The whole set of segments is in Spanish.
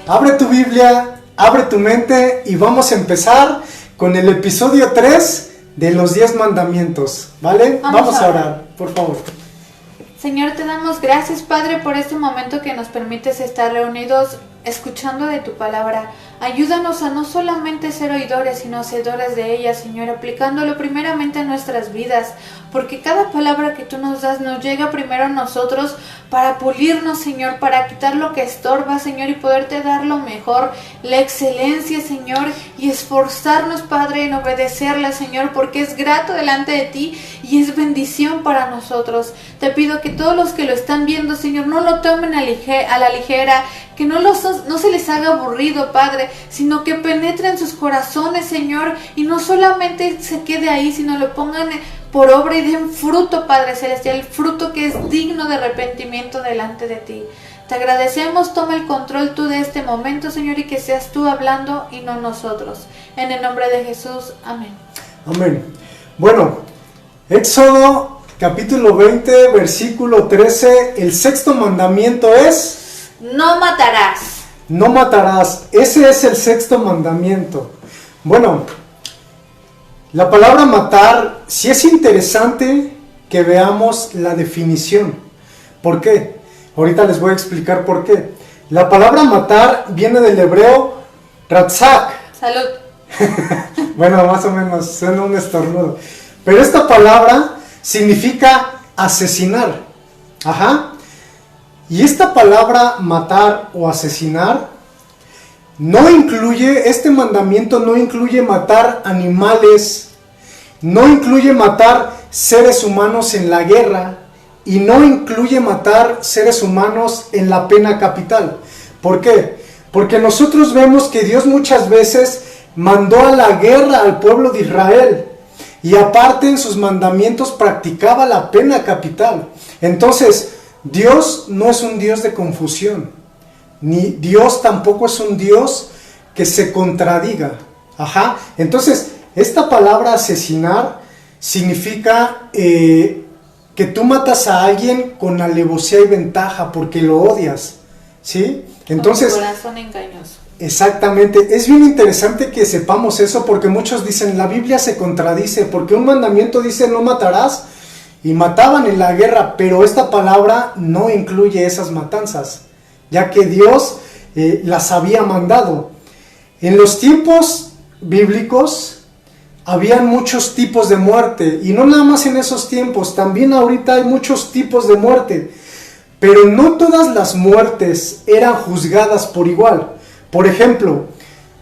Abre tu Biblia, abre tu mente y vamos a empezar con el episodio 3 de los 10 mandamientos, ¿vale? Vamos a orar, por favor. Señor, te damos gracias, Padre, por este momento que nos permites estar reunidos escuchando de tu palabra. Ayúdanos a no solamente ser oidores, sino hacedores de ella, Señor, aplicándolo primeramente a nuestras vidas, porque cada palabra que tú nos das nos llega primero a nosotros para pulirnos, Señor, para quitar lo que estorba, Señor, y poderte dar lo mejor, la excelencia, Señor, y esforzarnos, Padre, en obedecerla, Señor, porque es grato delante de ti y es bendición para nosotros. Te pido que todos los que lo están viendo, Señor, no lo tomen a la ligera, que no se les haga aburrido, Padre, sino que penetre en sus corazones, Señor, y no solamente se quede ahí, sino lo pongan por obra y den fruto, Padre Celestial, fruto que es digno de arrepentimiento delante de ti. Te agradecemos, toma el control tú de este momento, Señor, y que seas tú hablando y no nosotros. En el nombre de Jesús, amén. Amén. Bueno, Éxodo capítulo 20, versículo 13, el sexto mandamiento es... No matarás. No matarás, ese es el sexto mandamiento. Bueno, la palabra matar, sí es interesante que veamos la definición. ¿Por qué? Ahorita les voy a explicar por qué. La palabra matar viene del hebreo ratzak. Salud. Bueno, más o menos, suena un estornudo. Pero esta palabra significa asesinar. Ajá. Y esta palabra matar o asesinar no incluye, este mandamiento no incluye matar animales, no incluye matar seres humanos en la guerra y no incluye matar seres humanos en la pena capital. ¿Por qué? Porque nosotros vemos que Dios muchas veces mandó a la guerra al pueblo de Israel y aparte en sus mandamientos practicaba la pena capital. Entonces, Dios no es un Dios de confusión, ni Dios tampoco es un Dios que se contradiga. Ajá. Entonces, esta palabra asesinar significa que tú matas a alguien con alevosía y ventaja porque lo odias, ¿sí? Entonces, con corazón engañoso. Exactamente, es bien interesante que sepamos eso porque muchos dicen, la Biblia se contradice porque un mandamiento dice no matarás, y mataban en la guerra, pero esta palabra no incluye esas matanzas, ya que Dios las había mandado. En los tiempos bíblicos habían muchos tipos de muerte, y no nada más en esos tiempos, también ahorita hay muchos tipos de muerte, pero no todas las muertes eran juzgadas por igual. Por ejemplo,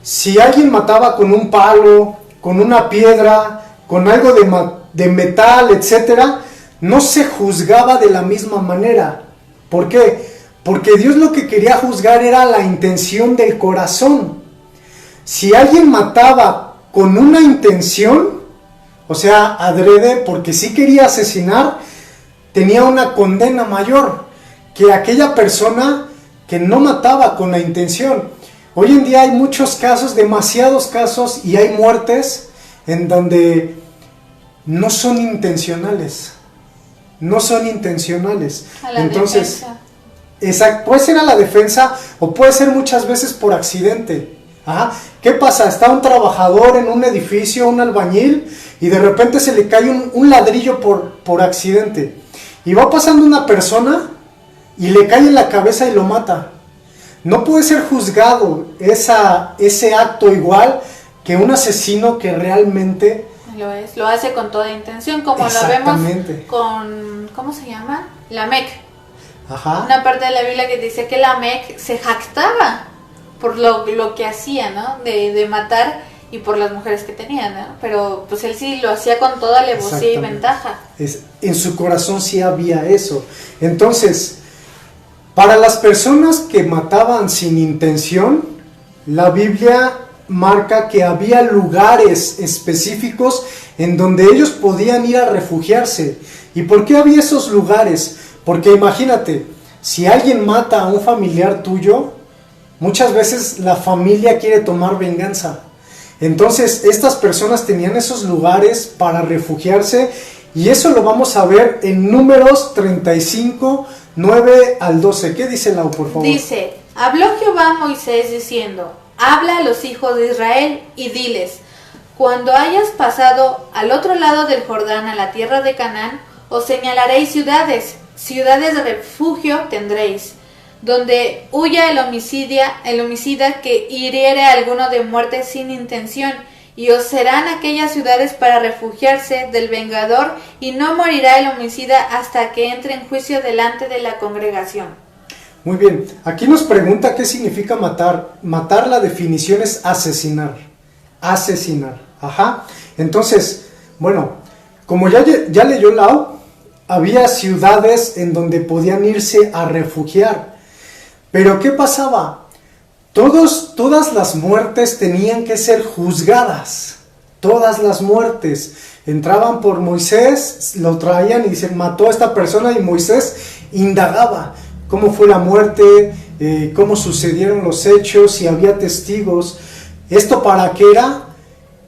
si alguien mataba con un palo, con una piedra, con algo de metal, etcétera, no se juzgaba de la misma manera. ¿Por qué? Porque Dios lo que quería juzgar era la intención del corazón. Si alguien mataba con una intención, o sea, adrede, porque sí quería asesinar, tenía una condena mayor que aquella persona que no mataba con la intención. Hoy en día hay muchos casos, demasiados casos, y hay muertes en donde no son intencionales. No son intencionales. A la Entonces, defensa. Exacto, puede ser a la defensa o puede ser muchas veces por accidente. Ajá. ¿Qué pasa? Está un trabajador en un edificio, un albañil, y de repente se le cae un ladrillo por accidente. Y va pasando una persona y le cae en la cabeza y lo mata. No puede ser juzgado ese acto igual que un asesino que realmente... Lo hace con toda intención, como lo vemos con, ¿cómo se llama? Lamec. Ajá. Una parte de la Biblia que dice que Lamec se jactaba por lo que hacía, ¿no? De matar y por las mujeres que tenía, ¿no? Pero pues él sí lo hacía con toda alevosía y ventaja. En su corazón sí había eso. Entonces, para las personas que mataban sin intención, la Biblia marca que había lugares específicos en donde ellos podían ir a refugiarse. ¿Y por qué había esos lugares? Porque imagínate, si alguien mata a un familiar tuyo, muchas veces la familia quiere tomar venganza. Entonces estas personas tenían esos lugares para refugiarse, y eso lo vamos a ver en Números 35, 9 al 12. ¿Qué dice Lau, por favor? Dice: Habló Jehová a Moisés diciendo: habla a los hijos de Israel y diles: cuando hayas pasado al otro lado del Jordán a la tierra de Canaán, os señalaréis ciudades de refugio tendréis, donde huya el homicida que hiriere a alguno de muerte sin intención, y os serán aquellas ciudades para refugiarse del vengador, y no morirá el homicida hasta que entre en juicio delante de la congregación. Muy bien, aquí nos pregunta qué significa matar. Matar, la definición es asesinar. Asesinar, ajá. Entonces, bueno, como ya leyó Lau, había ciudades en donde podían irse a refugiar. Pero ¿qué pasaba? Todas las muertes tenían que ser juzgadas. Todas las muertes. Entraban por Moisés, lo traían y dicen, mató a esta persona, y Moisés indagaba cómo fue la muerte, cómo sucedieron los hechos, si había testigos. ¿Esto para qué era?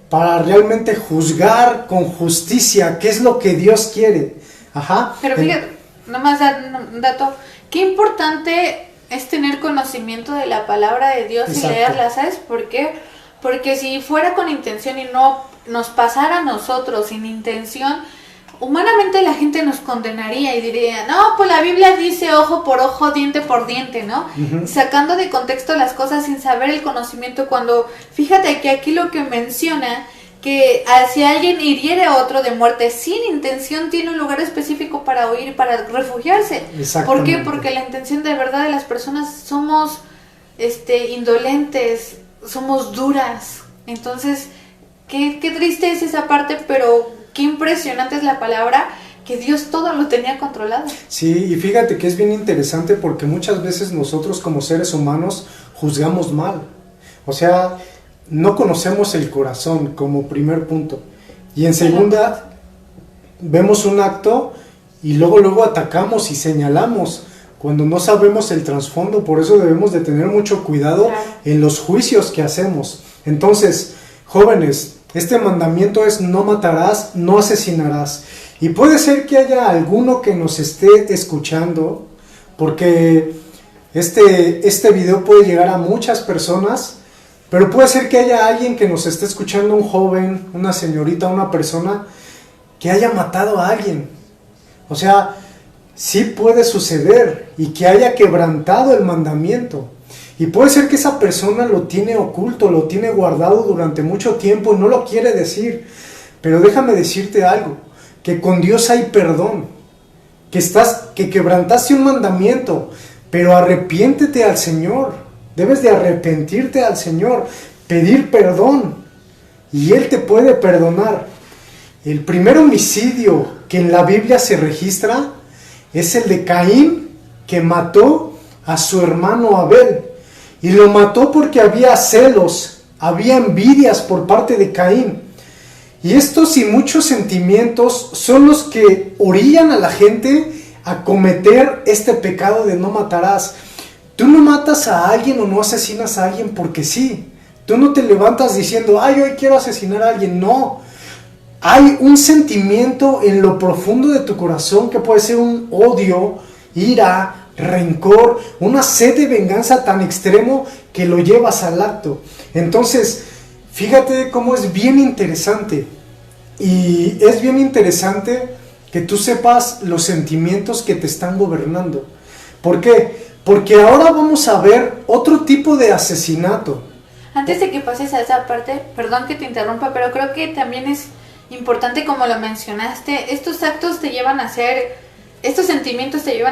Para realmente juzgar con justicia, qué es lo que Dios quiere. Ajá. Pero fíjate, nomás un dato, qué importante es tener conocimiento de la palabra de Dios. Exacto. Y leerla, ¿sabes por qué? Porque si fuera con intención y no nos pasara a nosotros sin intención, humanamente la gente nos condenaría y diría, no, pues la Biblia dice ojo por ojo, diente por diente, ¿no? Uh-huh. Sacando de contexto las cosas sin saber el conocimiento, cuando fíjate que aquí lo que menciona, que si alguien hiriere a otro de muerte sin intención, tiene un lugar específico para huir, para refugiarse. ¿Por qué? Porque la intención de verdad de las personas somos indolentes, somos duras. Entonces, qué triste es esa parte, pero qué impresionante es la palabra, que Dios todo lo tenía controlado. Sí, y fíjate que es bien interesante porque muchas veces nosotros como seres humanos juzgamos mal. O sea, no conocemos el corazón como primer punto. Y en segunda, vemos un acto y luego atacamos y señalamos cuando no sabemos el trasfondo. Por eso debemos de tener mucho cuidado en los juicios que hacemos. Entonces, jóvenes, este mandamiento es: no matarás, no asesinarás. Y puede ser que haya alguno que nos esté escuchando, porque este video puede llegar a muchas personas. Pero puede ser que haya alguien que nos esté escuchando, un joven, una señorita, una persona que haya matado a alguien. O sea, sí puede suceder, y que haya quebrantado el mandamiento. Y puede ser que esa persona lo tiene oculto, lo tiene guardado durante mucho tiempo y no lo quiere decir. Pero déjame decirte algo, que con Dios hay perdón, que quebrantaste un mandamiento, pero arrepiéntete al Señor. Debes de arrepentirte al Señor, pedir perdón, y Él te puede perdonar. El primer homicidio que en la Biblia se registra es el de Caín, que mató a su hermano Abel. Y lo mató porque había celos, había envidias por parte de Caín. Y estos y muchos sentimientos son los que orillan a la gente a cometer este pecado de no matarás. Tú no matas a alguien o no asesinas a alguien porque sí. Tú no te levantas diciendo, ay, hoy quiero asesinar a alguien. No. Hay un sentimiento en lo profundo de tu corazón que puede ser un odio, ira, rencor, una sed de venganza tan extremo que lo llevas al acto. Entonces, fíjate cómo es bien interesante. Y es bien interesante que tú sepas los sentimientos que te están gobernando. ¿Por qué? Porque ahora vamos a ver otro tipo de asesinato. Antes de que pases a esa parte, perdón que te interrumpa, pero creo que también es importante, como lo mencionaste, estos sentimientos te llevan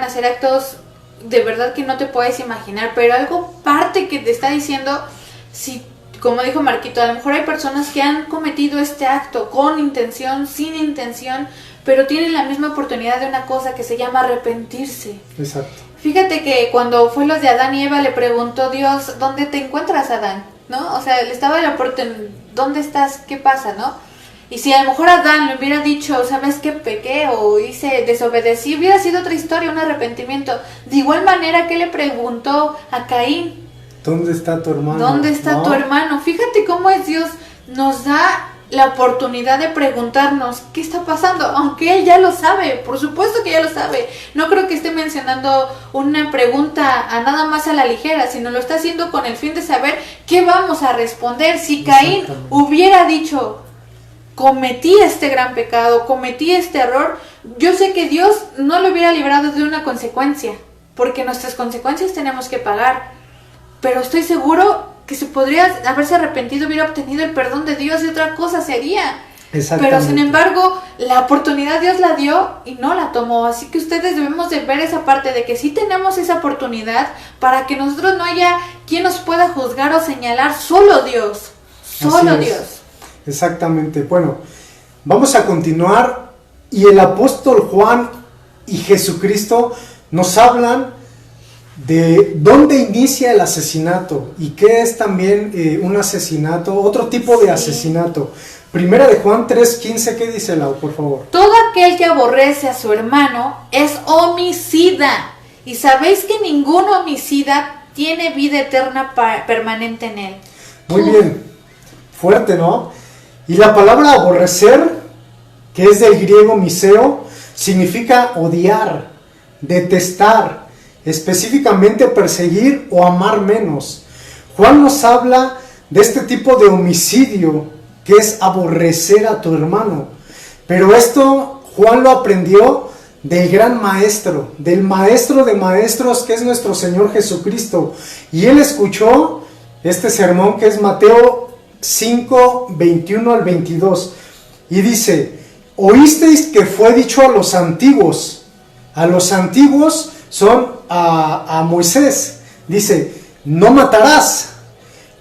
a hacer actos de verdad que no te puedes imaginar, pero algo parte que te está diciendo, si, como dijo Marquito, a lo mejor hay personas que han cometido este acto con intención, sin intención, pero tienen la misma oportunidad de una cosa que se llama arrepentirse. Exacto. Fíjate que cuando fue los de Adán y Eva, le preguntó Dios, ¿dónde te encuentras, Adán? ¿No? O sea, le estaba la oportunidad, ¿dónde estás? ¿Qué pasa? ¿No? Y si a lo mejor Adán le hubiera dicho, ¿sabes qué? Pequé o desobedecí, hubiera sido otra historia, un arrepentimiento. De igual manera que le preguntó a Caín, ¿dónde está tu hermano? ¿Dónde está tu hermano? Fíjate cómo es Dios, nos da la oportunidad de preguntarnos qué está pasando, aunque él ya lo sabe, por supuesto que ya lo sabe. No creo que esté mencionando una pregunta a nada más a la ligera, sino lo está haciendo con el fin de saber qué vamos a responder. Si Caín hubiera dicho, cometí este gran pecado, cometí este error, yo sé que Dios no lo hubiera librado de una consecuencia, porque nuestras consecuencias tenemos que pagar, pero estoy seguro que se podría haberse arrepentido, hubiera obtenido el perdón de Dios y otra cosa sería. Pero sin embargo, la oportunidad Dios la dio y no la tomó. Así que ustedes debemos de ver esa parte de que sí tenemos esa oportunidad para que nosotros no haya quien nos pueda juzgar o señalar, solo Dios. Solo Dios. Exactamente. Bueno, vamos a continuar y el apóstol Juan y Jesucristo nos hablan de dónde inicia el asesinato y qué es también un asesinato, otro tipo de asesinato. Primera de Juan 3:15, ¿qué dice Lau, por favor? Todo aquel que aborrece a su hermano es homicida, y sabéis que ningún homicida tiene vida eterna permanente en él. Muy bien, fuerte, ¿no? Y la palabra aborrecer, que es del griego miseo, significa odiar, detestar, específicamente perseguir o amar menos. Juan nos habla de este tipo de homicidio que es aborrecer a tu hermano, pero esto Juan lo aprendió del gran maestro, del maestro de maestros que es nuestro Señor Jesucristo, y él escuchó este sermón que es Mateo 5:21 al 22, y dice: oísteis que fue dicho a los antiguos son a Moisés, dice: no matarás,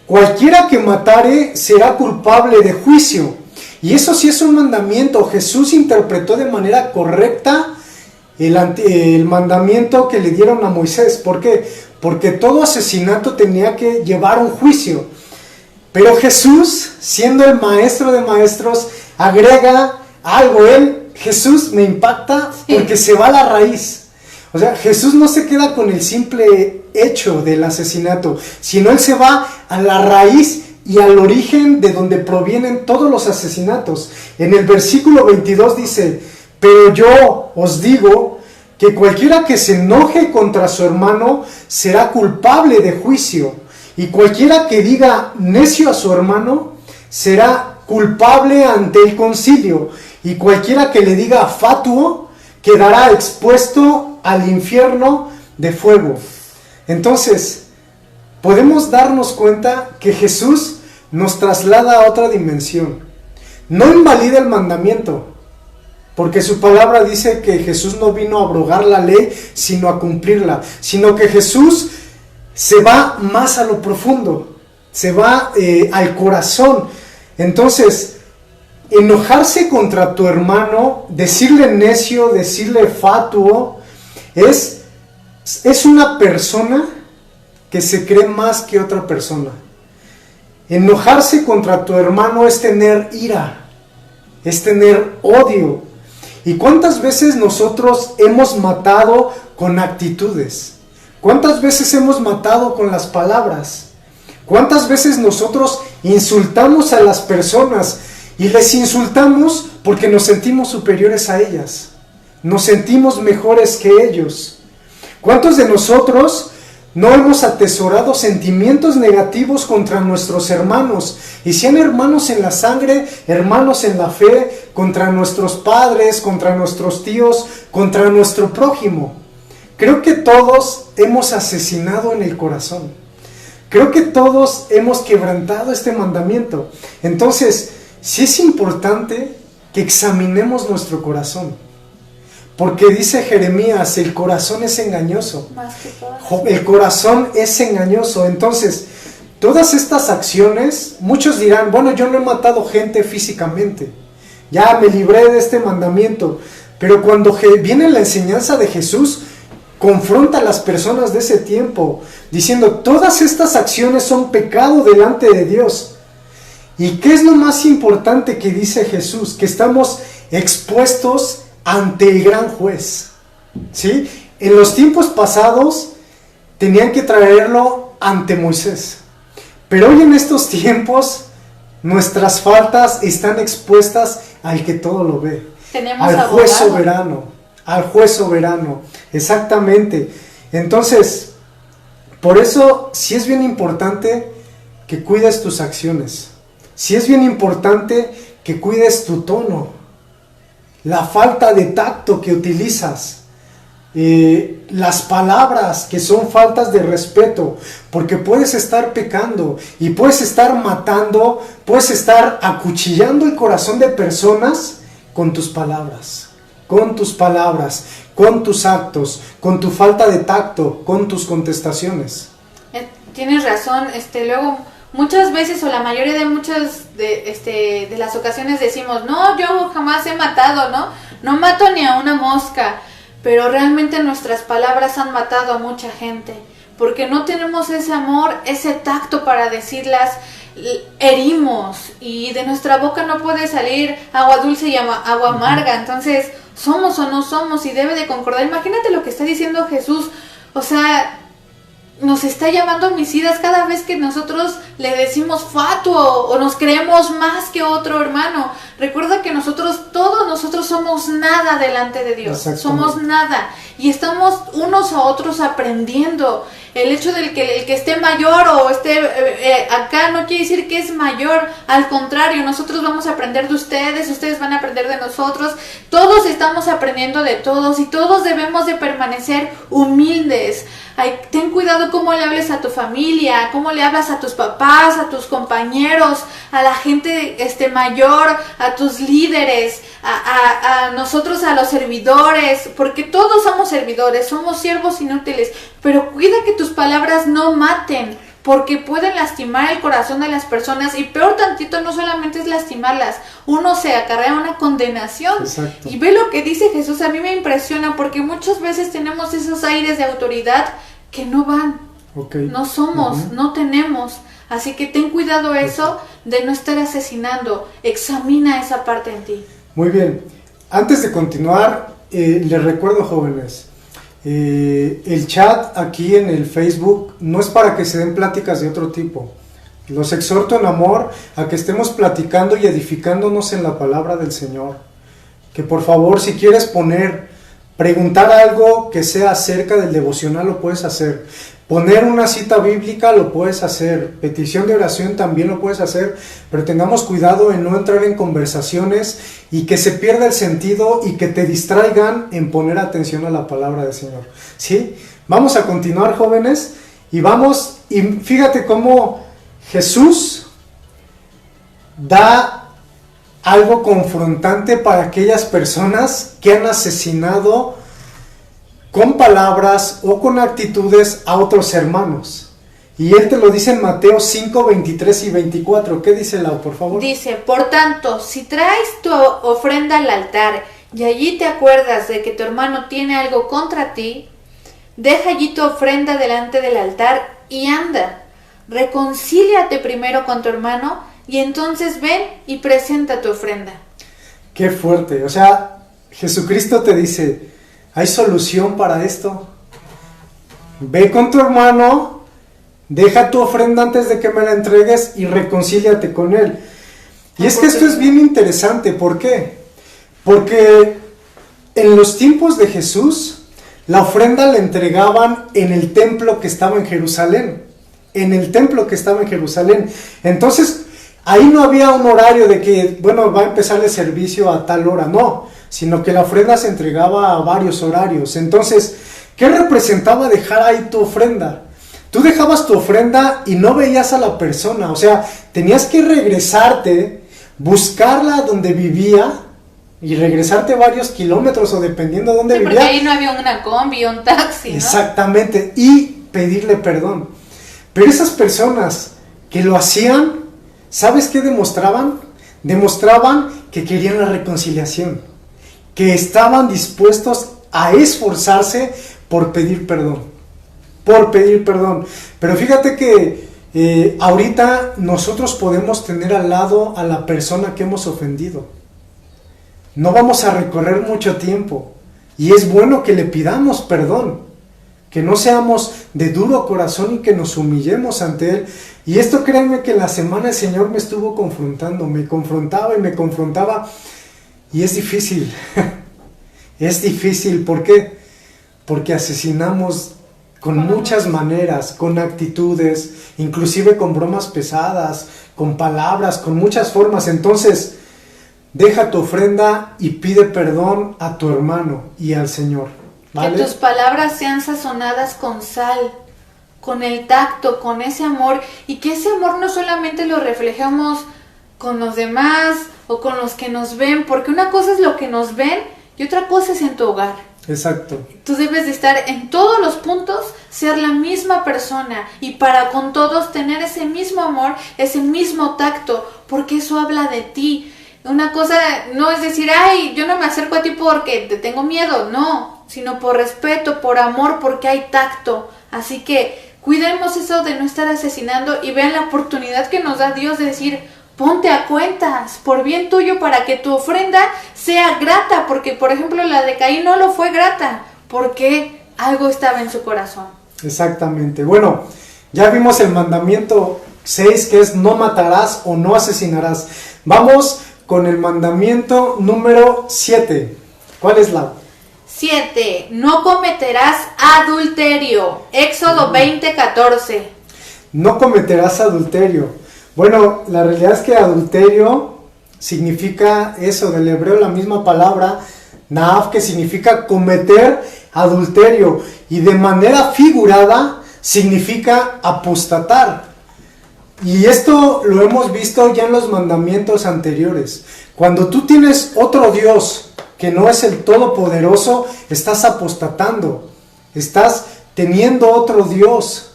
cualquiera que matare será culpable de juicio. Y eso sí es un mandamiento. Jesús interpretó de manera correcta el mandamiento que le dieron a Moisés. ¿Por qué? Porque todo asesinato tenía que llevar un juicio. Pero Jesús, siendo el maestro de maestros, agrega algo. Jesús me impacta porque se va a la raíz. O sea, Jesús no se queda con el simple hecho del asesinato, sino él se va a la raíz y al origen de donde provienen todos los asesinatos. En el versículo 22 dice: pero yo os digo que cualquiera que se enoje contra su hermano será culpable de juicio, y cualquiera que diga necio a su hermano será culpable ante el concilio, y cualquiera que le diga fatuo quedará expuesto al infierno de fuego. Entonces, podemos darnos cuenta que Jesús nos traslada a otra dimensión. No invalida el mandamiento, porque su palabra dice que Jesús no vino a abrogar la ley, sino a cumplirla, sino que Jesús se va más a lo profundo, se va al corazón. Entonces, enojarse contra tu hermano, decirle necio, decirle fatuo, es una persona que se cree más que otra persona. Enojarse contra tu hermano es tener ira, es tener odio. ¿Y cuántas veces nosotros hemos matado con actitudes? ¿Cuántas veces hemos matado con las palabras? ¿Cuántas veces nosotros insultamos a las personas y les insultamos porque nos sentimos superiores a ellas? Nos sentimos mejores que ellos. ¿Cuántos de nosotros no hemos atesorado sentimientos negativos contra nuestros hermanos? Y sean hermanos en la sangre, hermanos en la fe, contra nuestros padres, contra nuestros tíos, contra nuestro prójimo. Creo que todos hemos asesinado en el corazón. Creo que todos hemos quebrantado este mandamiento. Entonces, sí es importante que examinemos nuestro corazón. Porque dice Jeremías, el corazón es engañoso. El corazón es engañoso. Entonces, todas estas acciones, muchos dirán: bueno, yo no he matado gente físicamente, ya me libré de este mandamiento. Pero cuando viene la enseñanza de Jesús, confronta a las personas de ese tiempo, diciendo: todas estas acciones son pecado delante de Dios. ¿Y qué es lo más importante que dice Jesús? Que estamos expuestos ante el gran juez, ¿sí? En los tiempos pasados tenían que traerlo ante Moisés, pero hoy en estos tiempos Nuestras faltas están expuestas al que todo lo ve. Tenemos al juez abogado. soberano. Al juez soberano. Exactamente. Entonces, por eso sí es bien importante que cuides tus acciones. Sí es bien importante que cuides tu tono. La falta de tacto que utilizas. Las palabras que son faltas de respeto, porque puedes estar pecando y puedes estar matando, puedes estar acuchillando el corazón de personas con tus palabras, con tus actos, con tu falta de tacto, con tus contestaciones. Tienes razón, luego muchas veces o la mayoría de las ocasiones decimos, no, yo jamás he matado, no mato ni a una mosca. Pero realmente nuestras palabras han matado a mucha gente, porque no tenemos ese amor, ese tacto para decirlas, herimos, y de nuestra boca no puede salir agua dulce y agua amarga. Entonces, somos o no somos, y debe de concordar. Imagínate lo que está diciendo Jesús, o sea, nos está llamando homicidas cada vez que nosotros le decimos fatuo o nos creemos más que otro hermano. Recuerda que todos nosotros somos nada delante de Dios, somos nada, y estamos unos a otros aprendiendo. El hecho del que el que esté mayor o esté acá no quiere decir que es mayor, al contrario, nosotros vamos a aprender de ustedes van a aprender de nosotros, todos estamos aprendiendo de todos, y todos debemos de permanecer humildes. Ten cuidado cómo le hables a tu familia, cómo le hablas a tus papás, a tus compañeros, a la gente mayor, a tus líderes, a nosotros, a los servidores, porque todos somos servidores, somos siervos inútiles, pero cuida que tus palabras no maten, porque pueden lastimar el corazón de las personas, y peor tantito, no solamente es lastimarlas, uno se acarrea una condenación. Exacto. Y ve lo que dice Jesús, a mí me impresiona, porque muchas veces tenemos esos aires de autoridad que no van, no somos, no tenemos, así que ten cuidado eso de no estar asesinando, examina esa parte en ti. Muy bien, antes de continuar, les recuerdo, jóvenes, el chat aquí en el Facebook no es para que se den pláticas de otro tipo. Los exhorto en amor a que estemos platicando y edificándonos en la palabra del Señor. Que por favor, si quieres preguntar algo que sea acerca del devocional, lo puedes hacer. Poner una cita bíblica, lo puedes hacer. Petición de oración también lo puedes hacer. Pero tengamos cuidado en no entrar en conversaciones y que se pierda el sentido y que te distraigan en poner atención a la palabra del Señor. ¿Sí? Vamos a continuar, jóvenes. Y fíjate cómo Jesús da algo confrontante para aquellas personas que han asesinado con palabras o con actitudes a otros hermanos. Y él te lo dice en Mateo 5, 23 y 24. ¿Qué dice Lau, por favor? Dice, por tanto, si traes tu ofrenda al altar y allí te acuerdas de que tu hermano tiene algo contra ti, deja allí tu ofrenda delante del altar y anda. Reconcíliate primero con tu hermano y entonces ven y presenta tu ofrenda. Qué fuerte. O sea, Jesucristo te dice, ¿hay solución para esto? Ve con tu hermano, deja tu ofrenda antes de que me la entregues y reconcíliate con él. Y es que esto es bien interesante. ¿Por qué? Porque en los tiempos de Jesús, la ofrenda la entregaban en el templo que estaba en Jerusalén. En el templo que estaba en Jerusalén. Entonces, ahí no había un horario de que, va a empezar el servicio a tal hora. No, sino que la ofrenda se entregaba a varios horarios. Entonces, ¿qué representaba dejar ahí tu ofrenda? Tú dejabas tu ofrenda y no veías a la persona. O sea, tenías que regresarte, buscarla donde vivía y regresarte varios kilómetros o dependiendo de dónde vivía. Porque ahí no había una combi o un taxi, ¿no? Exactamente, y pedirle perdón. Pero esas personas que lo hacían, ¿sabes qué demostraban? Demostraban que querían la reconciliación, que estaban dispuestos a esforzarse por pedir perdón. Pero fíjate que ahorita nosotros podemos tener al lado a la persona que hemos ofendido. No vamos a recorrer mucho tiempo y es bueno que le pidamos perdón, que no seamos de duro corazón y que nos humillemos ante Él. Y esto créanme que en la semana el Señor me estuvo confrontando, me confrontaba y me confrontaba, y es difícil, es difícil. ¿Por qué? Porque asesinamos con muchas maneras, con actitudes, inclusive con bromas pesadas, con palabras, con muchas formas. Entonces, deja tu ofrenda y pide perdón a tu hermano y al Señor, ¿vale? Que tus palabras sean sazonadas con sal, con el tacto, con ese amor, y que ese amor no solamente lo reflejamos con los demás o con los que nos ven, porque una cosa es lo que nos ven y otra cosa es en tu hogar. Exacto. Tú debes de estar en todos los puntos, ser la misma persona, y para con todos tener ese mismo amor, ese mismo tacto, porque eso habla de ti. Una cosa no es decir, ay, yo no me acerco a ti porque te tengo miedo, no, sino por respeto, por amor, porque hay tacto. Así que cuidemos eso de no estar asesinando y vean la oportunidad que nos da Dios de decir, ponte a cuentas por bien tuyo para que tu ofrenda sea grata, porque por ejemplo la de Caín no lo fue grata, porque algo estaba en su corazón. Exactamente. Bueno, ya vimos el mandamiento 6, que es no matarás o no asesinarás. Vamos con el mandamiento número 7. ¿Cuál es la? 7. No cometerás adulterio. Éxodo 20:14. No cometerás adulterio. Bueno, la realidad es que adulterio significa eso, del hebreo la misma palabra, naaf, que significa cometer adulterio, y de manera figurada significa apostatar. Y esto lo hemos visto ya en los mandamientos anteriores. Cuando tú tienes otro Dios que no es el Todopoderoso, estás apostatando, estás teniendo otro Dios,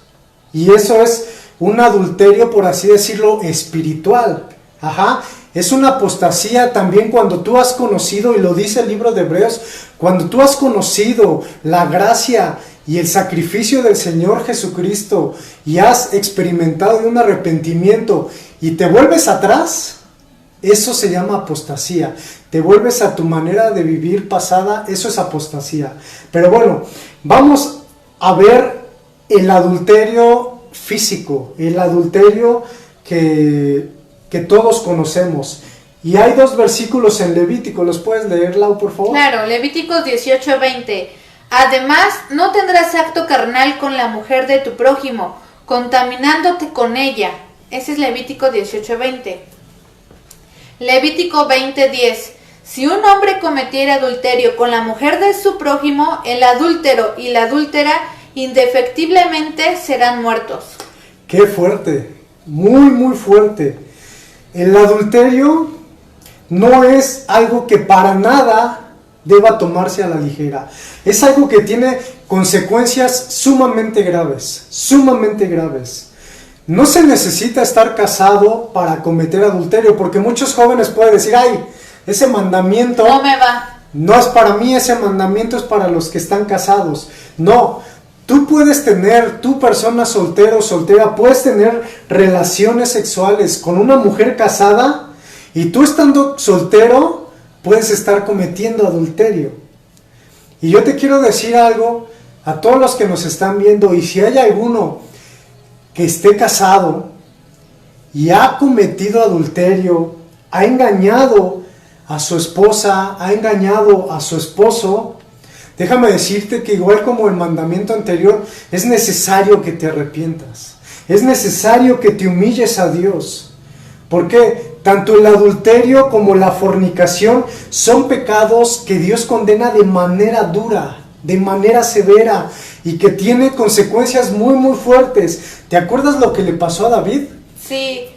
y eso es un adulterio, por así decirlo, espiritual. Es una apostasía también cuando tú has conocido, y lo dice el libro de Hebreos, cuando tú has conocido la gracia y el sacrificio del Señor Jesucristo y has experimentado un arrepentimiento y te vuelves atrás, eso se llama apostasía. Te vuelves a tu manera de vivir pasada, eso es apostasía. Pero bueno, vamos a ver el adulterio físico, el adulterio que todos conocemos. Y hay 2 versículos en Levítico, ¿los puedes leer, Lau, por favor? Claro, Levíticos 18:20. Además, no tendrás acto carnal con la mujer de tu prójimo, contaminándote con ella. Ese es Levítico 18:20. Levítico 20:10. Si un hombre cometiera adulterio con la mujer de su prójimo, el adúltero y la adúltera indefectiblemente serán muertos. Qué fuerte, muy muy fuerte. El adulterio no es algo que para nada deba tomarse a la ligera. Es algo que tiene consecuencias sumamente graves, sumamente graves. No se necesita estar casado para cometer adulterio, porque muchos jóvenes pueden decir, ay, ese mandamiento no me va. No es para mí, ese mandamiento es para los que están casados. No, tú puedes tener, tú persona soltero o soltera, puedes tener relaciones sexuales con una mujer casada, y tú estando soltero puedes estar cometiendo adulterio. Y yo te quiero decir algo a todos los que nos están viendo, y si hay alguno que esté casado y ha cometido adulterio, ha engañado a su esposa, ha engañado a su esposo, déjame decirte que igual como el mandamiento anterior, es necesario que te arrepientas, es necesario que te humilles a Dios, porque tanto el adulterio como la fornicación son pecados que Dios condena de manera dura, de manera severa, y que tiene consecuencias muy muy fuertes. ¿Te acuerdas lo que le pasó a David? Sí,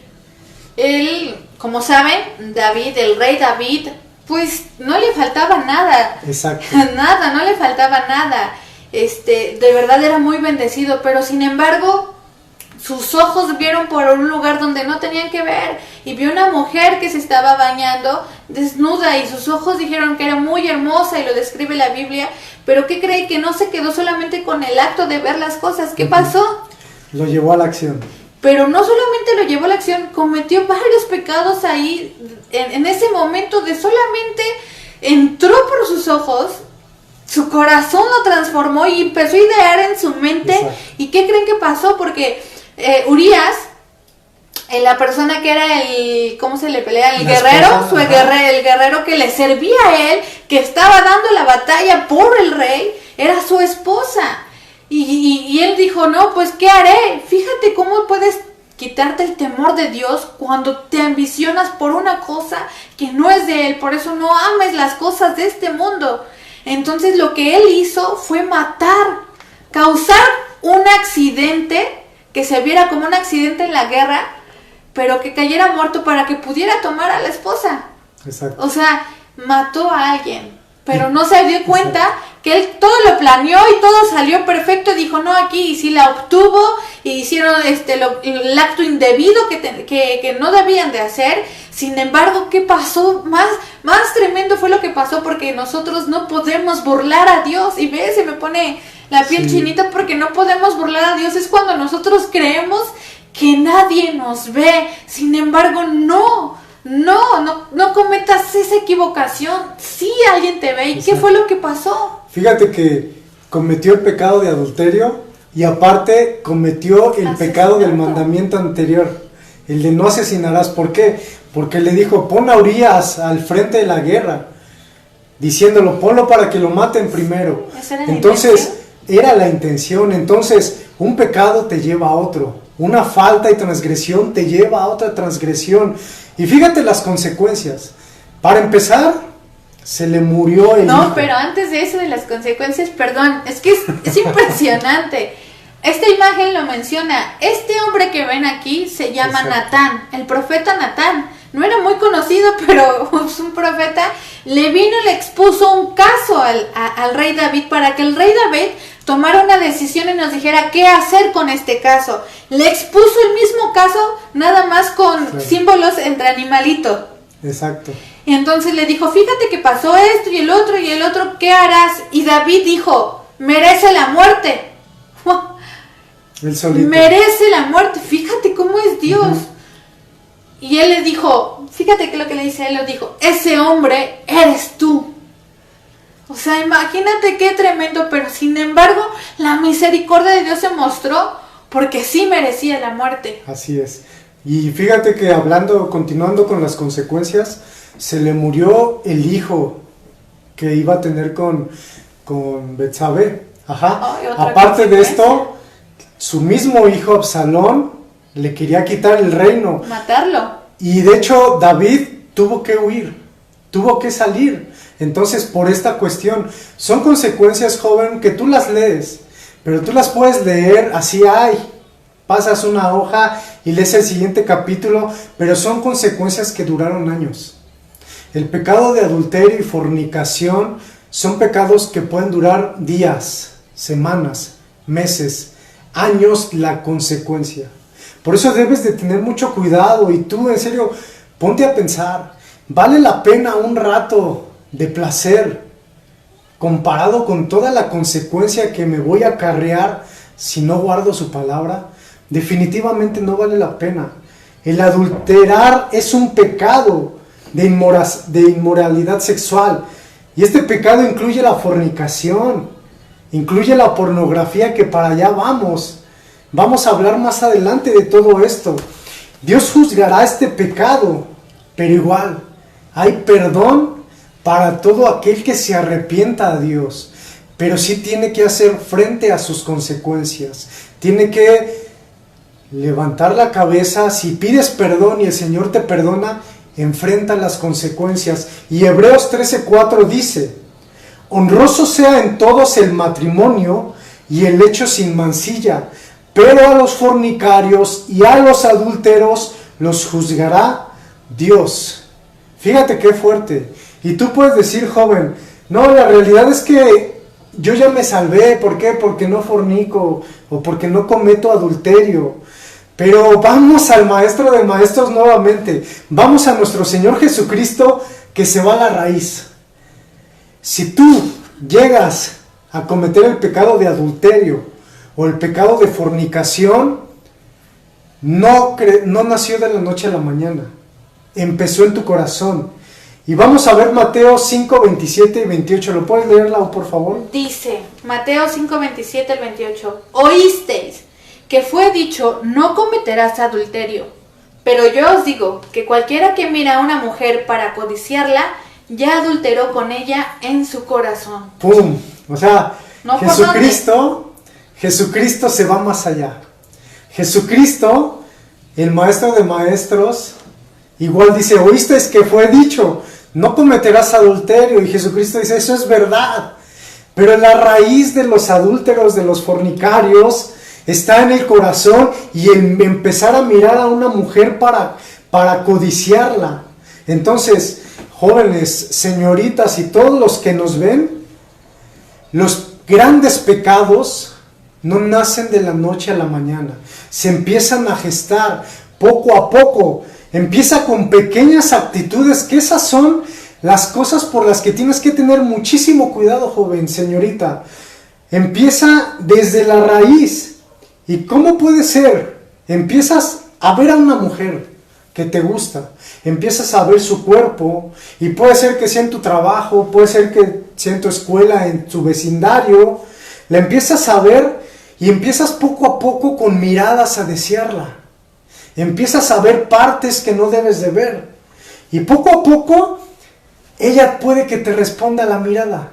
él, como saben, David, el rey David, pues no le faltaba nada. Exacto. Nada, no le faltaba nada. De verdad era muy bendecido, pero sin embargo, sus ojos vieron por un lugar donde no tenían que ver, y vio una mujer que se estaba bañando desnuda, y sus ojos dijeron que era muy hermosa, y lo describe la Biblia. Pero ¿qué cree? Que no se quedó solamente con el acto de ver las cosas. ¿Qué pasó? Lo llevó a la acción. Pero no solamente lo llevó a la acción, cometió varios pecados ahí, en ese momento de solamente entró por sus ojos, su corazón lo transformó y empezó a idear en su mente. Exacto. ¿Y qué creen que pasó? Porque Urías, la persona que era el, ¿cómo se le pelea? El La guerrero, esposa, el guerrero que le servía a él, que estaba dando la batalla por el rey, era su esposa. Y él dijo, no, pues ¿qué haré? Fíjate cómo puedes quitarte el temor de Dios cuando te ambicionas por una cosa que no es de Él. Por eso no ames las cosas de este mundo. Entonces lo que él hizo fue matar, causar un accidente, que se viera como un accidente en la guerra, pero que cayera muerto para que pudiera tomar a la esposa. Exacto. O sea, mató a alguien, pero no se dio cuenta que él todo lo planeó y todo salió perfecto. Y dijo, no, aquí, y sí la obtuvo, y hicieron el acto indebido que no debían de hacer. Sin embargo, ¿qué pasó? Más tremendo fue lo que pasó, porque nosotros no podemos burlar a Dios. Y ve, se me pone la piel chinita, porque no podemos burlar a Dios. Es cuando nosotros creemos que nadie nos ve. Sin embargo, no cometas esa equivocación. Sí, alguien te ve. ¿Y qué fue lo que pasó? Fíjate que cometió el pecado de adulterio y aparte cometió el pecado del mandamiento anterior, el de no asesinarás. ¿Por qué? Porque le dijo, pon a Urías al frente de la guerra, diciéndolo, ponlo para que lo maten primero. Entonces, era la intención. Entonces, un pecado te lleva a otro, una falta y transgresión te lleva a otra transgresión. Y fíjate las consecuencias. Para empezar, se le murió el hijo. No, pero antes de eso, de las consecuencias, perdón, es que es impresionante. Esta imagen lo menciona. Este hombre que ven aquí se llama Natán, el profeta Natán. No era muy conocido, pero es un profeta. Le vino y le expuso un caso al rey David, para que el rey David tomara una decisión y nos dijera qué hacer con este caso. Le expuso el mismo caso, nada más con símbolos entre animalitos. Exacto. Y entonces le dijo, fíjate que pasó esto y el otro, ¿qué harás? Y David dijo, merece la muerte. Él solito. Merece la muerte, fíjate cómo es Dios. Y él le dijo, fíjate que lo que le dice, él le dijo, ese hombre eres tú. O sea, imagínate qué tremendo, pero sin embargo, la misericordia de Dios se mostró, porque sí merecía la muerte. Así es. Y fíjate que continuando con las consecuencias, se le murió el hijo que iba a tener con Betsabé. Ajá. Aparte de esto, su mismo hijo Absalón le quería quitar el reino. Matarlo. Y de hecho, David tuvo que huir, tuvo que salir. Entonces, por esta cuestión, son consecuencias, joven, que tú las lees, pero tú las puedes leer así, pasas una hoja y lees el siguiente capítulo, pero son consecuencias que duraron años. El pecado de adulterio y fornicación son pecados que pueden durar días, semanas, meses, años, la consecuencia. Por eso debes de tener mucho cuidado, y tú, en serio, ponte a pensar, ¿vale la pena un rato de placer comparado con toda la consecuencia que me voy a acarrear si no guardo su palabra? Definitivamente no vale la pena. El adulterar es un pecado de inmoralidad sexual, y este pecado incluye la fornicación, incluye la pornografía, que para allá vamos a hablar más adelante de todo esto. Dios juzgará este pecado, pero igual hay perdón para todo aquel que se arrepienta a Dios, pero sí tiene que hacer frente a sus consecuencias, tiene que levantar la cabeza. Si pides perdón y el Señor te perdona, enfrenta las consecuencias. Y Hebreos 13:4 dice, honroso sea en todos el matrimonio y el lecho sin mancilla, pero a los fornicarios y a los adúlteros los juzgará Dios. Fíjate qué fuerte. Y tú puedes decir, joven, no, la realidad es que yo ya me salvé. ¿Por qué? Porque no fornico o porque no cometo adulterio. Pero vamos al Maestro de Maestros nuevamente. Vamos a nuestro Señor Jesucristo, que se va a la raíz. Si tú llegas a cometer el pecado de adulterio o el pecado de fornicación, no nació de la noche a la mañana. Empezó en tu corazón. Y vamos a ver Mateo 5, 27 y 28. ¿Lo puedes leer, Lau, por favor? Dice, Mateo 5, 27 al 28, oísteis que fue dicho, no cometerás adulterio. Pero yo os digo que cualquiera que mira a una mujer para codiciarla, ya adulteró con ella en su corazón. ¡Pum! O sea, No, Jesucristo se va más allá. Jesucristo, el maestro de maestros, igual dice, oísteis que fue dicho, no cometerás adulterio. Y Jesucristo dice, eso es verdad. Pero la raíz de los adúlteros, de los fornicarios, está en el corazón y en empezar a mirar a una mujer para codiciarla. Entonces, jóvenes, señoritas y todos los que nos ven, los grandes pecados no nacen de la noche a la mañana. Se empiezan a gestar poco a poco. Empieza con pequeñas actitudes, que esas son las cosas por las que tienes que tener muchísimo cuidado, joven, señorita. Empieza desde la raíz. ¿Y cómo puede ser? Empiezas a ver a una mujer que te gusta, empiezas a ver su cuerpo, y puede ser que sea en tu trabajo, puede ser que sea en tu escuela, en tu vecindario, la empiezas a ver y empiezas poco a poco con miradas a desearla. Empiezas a ver partes que no debes de ver, y poco a poco ella puede que te responda la mirada,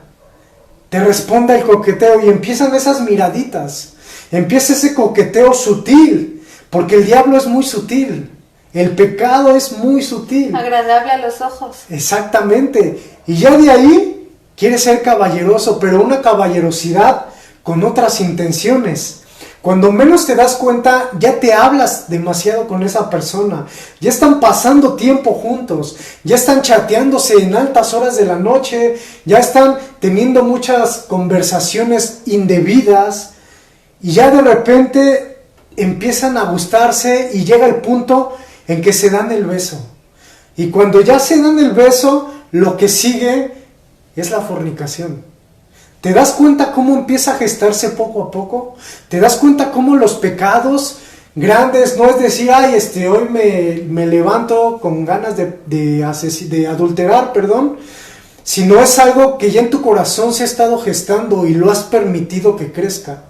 te responda el coqueteo, y empiezan esas miraditas. Empieza ese coqueteo sutil, porque el diablo es muy sutil, el pecado es muy sutil. Agradable a los ojos. Exactamente, y ya de ahí quiere ser caballeroso, pero una caballerosidad con otras intenciones. Cuando menos te das cuenta, ya te hablas demasiado con esa persona, ya están pasando tiempo juntos, ya están chateándose en altas horas de la noche, ya están teniendo muchas conversaciones indebidas, y ya de repente empiezan a gustarse y llega el punto en que se dan el beso. Y cuando ya se dan el beso, lo que sigue es la fornicación. ¿Te das cuenta cómo empieza a gestarse poco a poco? ¿Te das cuenta cómo los pecados grandes no es decir, ay, hoy me levanto con ganas de adulterar, sino es algo que ya en tu corazón se ha estado gestando y lo has permitido que crezca?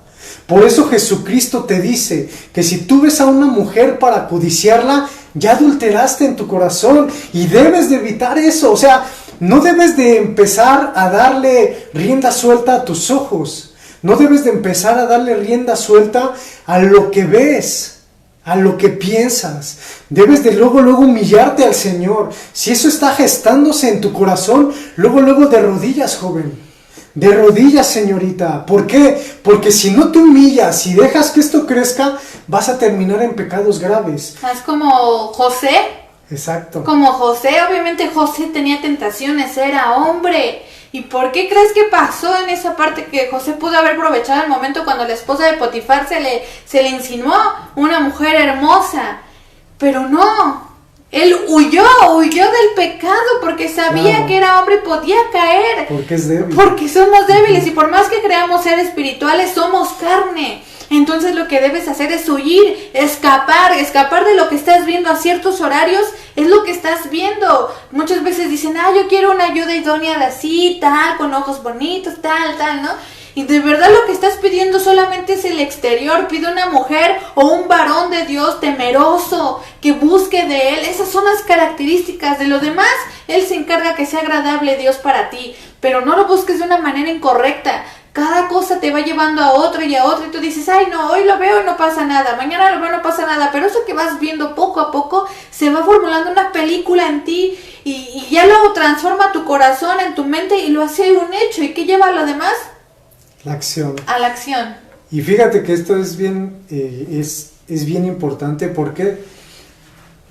Por eso Jesucristo te dice que si tú ves a una mujer para codiciarla, ya adulteraste en tu corazón y debes de evitar eso. O sea, no debes de empezar a darle rienda suelta a tus ojos. No debes de empezar a darle rienda suelta a lo que ves, a lo que piensas. Debes de luego humillarte al Señor. Si eso está gestándose en tu corazón, luego de rodillas, joven. De rodillas, señorita. ¿Por qué? Porque si no te humillas y dejas que esto crezca, vas a terminar en pecados graves. Es como José. Exacto. Como José, obviamente José tenía tentaciones, era hombre. ¿Y por qué crees que pasó en esa parte que José pudo haber aprovechado el momento cuando la esposa de Potifar se le insinuó una mujer hermosa? Pero no. Él huyó del pecado porque sabía que era hombre y podía caer. Porque es débil. Porque somos débiles y por más que creamos ser espirituales, somos carne. Entonces lo que debes hacer es huir, escapar de lo que estás viendo a ciertos horarios, es lo que estás viendo. Muchas veces dicen, yo quiero una ayuda idónea de así, tal, con ojos bonitos, tal, ¿no? Y de verdad lo que estás pidiendo solamente es el exterior. Pide una mujer o un varón de Dios temeroso, que busque de Él. Esas son las características. De lo demás, Él se encarga que sea agradable Dios para ti. Pero no lo busques de una manera incorrecta. Cada cosa te va llevando a otra y a otra. Y tú dices, ay no, hoy lo veo y no pasa nada. Mañana lo veo y no pasa nada. Pero eso que vas viendo poco a poco, se va formulando una película en ti. Y ya lo transforma tu corazón, en tu mente, y lo hace un hecho. ¿Y qué lleva a lo demás? La acción. A la acción. Y fíjate que esto es bien importante. ¿Por qué?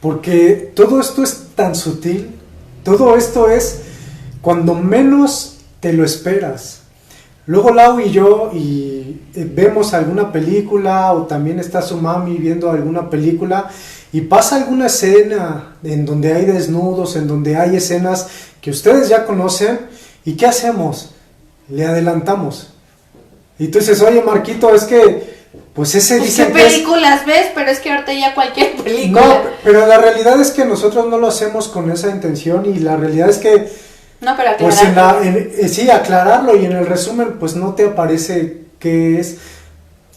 Porque todo esto es tan sutil. Todo esto es cuando menos te lo esperas. Luego Lau y yo vemos alguna película, o también está su mami viendo alguna película, y pasa alguna escena en donde hay desnudos, en donde hay escenas que ustedes ya conocen, ¿y qué hacemos? Le adelantamos. Y tú dices, oye Marquito, es que pues ese Pues dicen ¿qué que es... películas ves? Pero es que ahorita ya cualquier película. No, pero la realidad es que nosotros no lo hacemos con esa intención y la realidad es que, No, pero pues aclararlo. sí, aclararlo y en el resumen pues no te aparece qué es.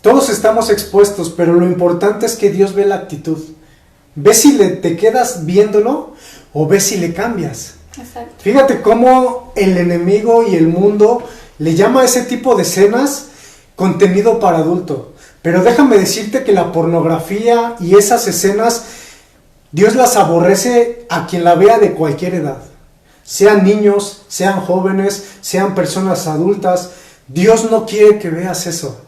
Todos estamos expuestos, pero lo importante es que Dios ve la actitud. Ve si te quedas viéndolo o ves si le cambias. Exacto. Fíjate cómo el enemigo y el mundo le llama a ese tipo de escenas contenido para adulto. Pero déjame decirte que la pornografía y esas escenas, Dios las aborrece a quien la vea de cualquier edad. Sean niños, sean jóvenes, sean personas adultas. Dios no quiere que veas eso.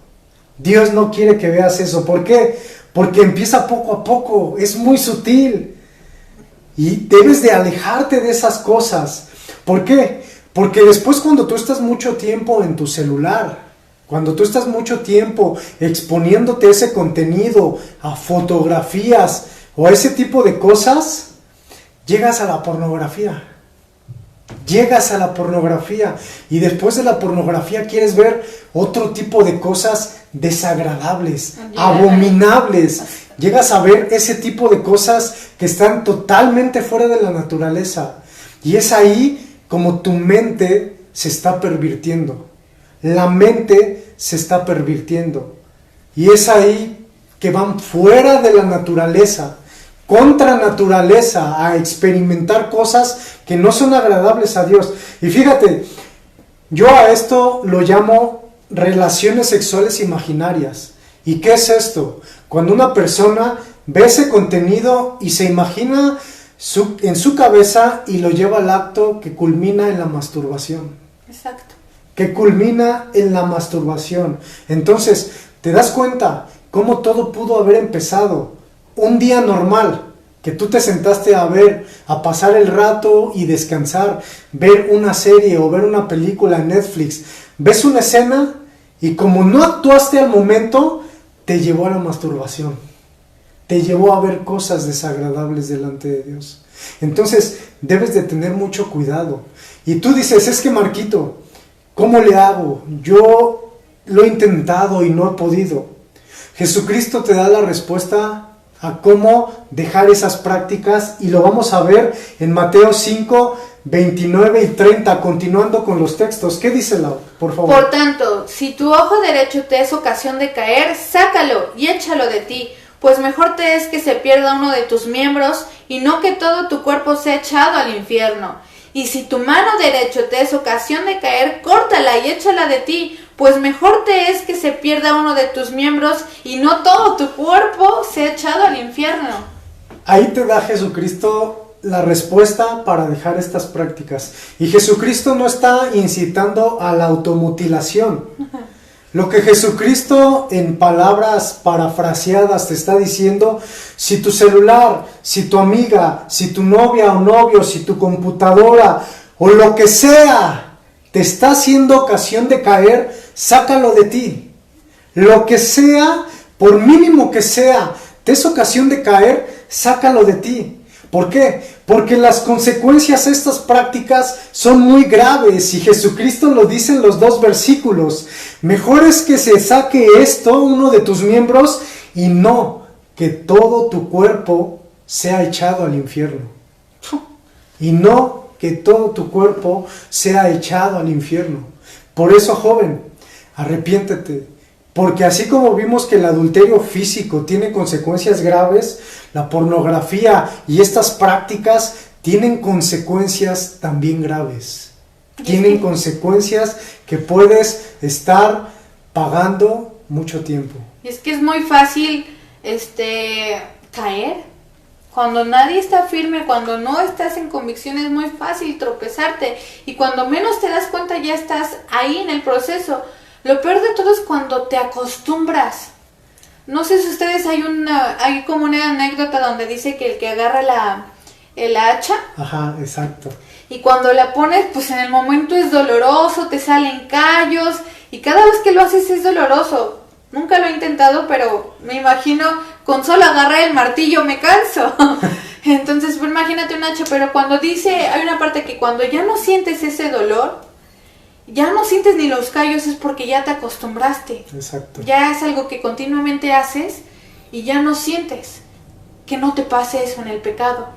Dios no quiere que veas eso. ¿Por qué? Porque empieza poco a poco, es muy sutil. Y debes de alejarte de esas cosas. ¿Por qué? Porque después cuando tú estás mucho tiempo en tu celular, cuando tú estás mucho tiempo exponiéndote a ese contenido, a fotografías o a ese tipo de cosas, llegas a la pornografía. Llegas a la pornografía y después de la pornografía quieres ver otro tipo de cosas desagradables, abominables. Llegas a ver ese tipo de cosas que están totalmente fuera de la naturaleza. Y es ahí como tu mente se está pervirtiendo. La mente se está pervirtiendo. Y es ahí que van fuera de la naturaleza, contra naturaleza, a experimentar cosas que no son agradables a Dios. Y fíjate, yo a esto lo llamo relaciones sexuales imaginarias. ¿Y qué es esto? Cuando una persona ve ese contenido y se imagina en su cabeza y lo lleva al acto que culmina en la masturbación. Exacto. Que culmina en la masturbación. Entonces, ¿te das cuenta cómo todo pudo haber empezado? Un día normal, que tú te sentaste a ver, a pasar el rato y descansar, ver una serie o ver una película en Netflix, ves una escena y como no actuaste al momento, te llevó a la masturbación, te llevó a ver cosas desagradables delante de Dios. Entonces, debes de tener mucho cuidado. Y tú dices, es que Marquito, ¿cómo le hago? Yo lo he intentado y no he podido. Jesucristo te da la respuesta a cómo dejar esas prácticas y lo vamos a ver en Mateo 5, 29 y 30, continuando con los textos. ¿Qué dice Lau? Por favor. Por tanto, si tu ojo derecho te es ocasión de caer, sácalo y échalo de ti, pues mejor te es que se pierda uno de tus miembros y no que todo tu cuerpo sea echado al infierno. Y si tu mano derecha te es ocasión de caer, córtala y échala de ti, pues mejor te es que se pierda uno de tus miembros y no todo tu cuerpo sea echado al infierno. Ahí te da Jesucristo la respuesta para dejar estas prácticas. Y Jesucristo no está incitando a la automutilación. Lo que Jesucristo en palabras parafraseadas te está diciendo, si tu celular, si tu amiga, si tu novia o novio, si tu computadora o lo que sea te está haciendo ocasión de caer, sácalo de ti. Lo que sea, por mínimo que sea, te es ocasión de caer, sácalo de ti. ¿Por qué? Porque las consecuencias de estas prácticas son muy graves y Jesucristo lo dice en los 2 versículos. Mejor es que se saque esto, uno de tus miembros, y no que todo tu cuerpo sea echado al infierno. Y no que todo tu cuerpo sea echado al infierno. Por eso, joven, arrepiéntete. Porque así como vimos que el adulterio físico tiene consecuencias graves, la pornografía y estas prácticas tienen consecuencias también graves. Tienen consecuencias que puedes estar pagando mucho tiempo. Y es que es muy fácil caer. Cuando nadie está firme, cuando no estás en convicción, es muy fácil tropezarte. Y cuando menos te das cuenta ya estás ahí en el proceso. Lo peor de todo es cuando te acostumbras. No sé si ustedes hay como una anécdota donde dice que el que agarra el hacha. Ajá, exacto. Y cuando la pones, pues en el momento es doloroso, te salen callos y cada vez que lo haces es doloroso. Nunca lo he intentado, pero me imagino con solo agarrar el martillo me canso. Entonces, pues imagínate un hacha, pero cuando hay una parte que cuando ya no sientes ese dolor, ya no sientes ni los callos, es porque ya te acostumbraste. Exacto. Ya es algo que continuamente haces y ya no sientes. Que no te pase eso en el pecado.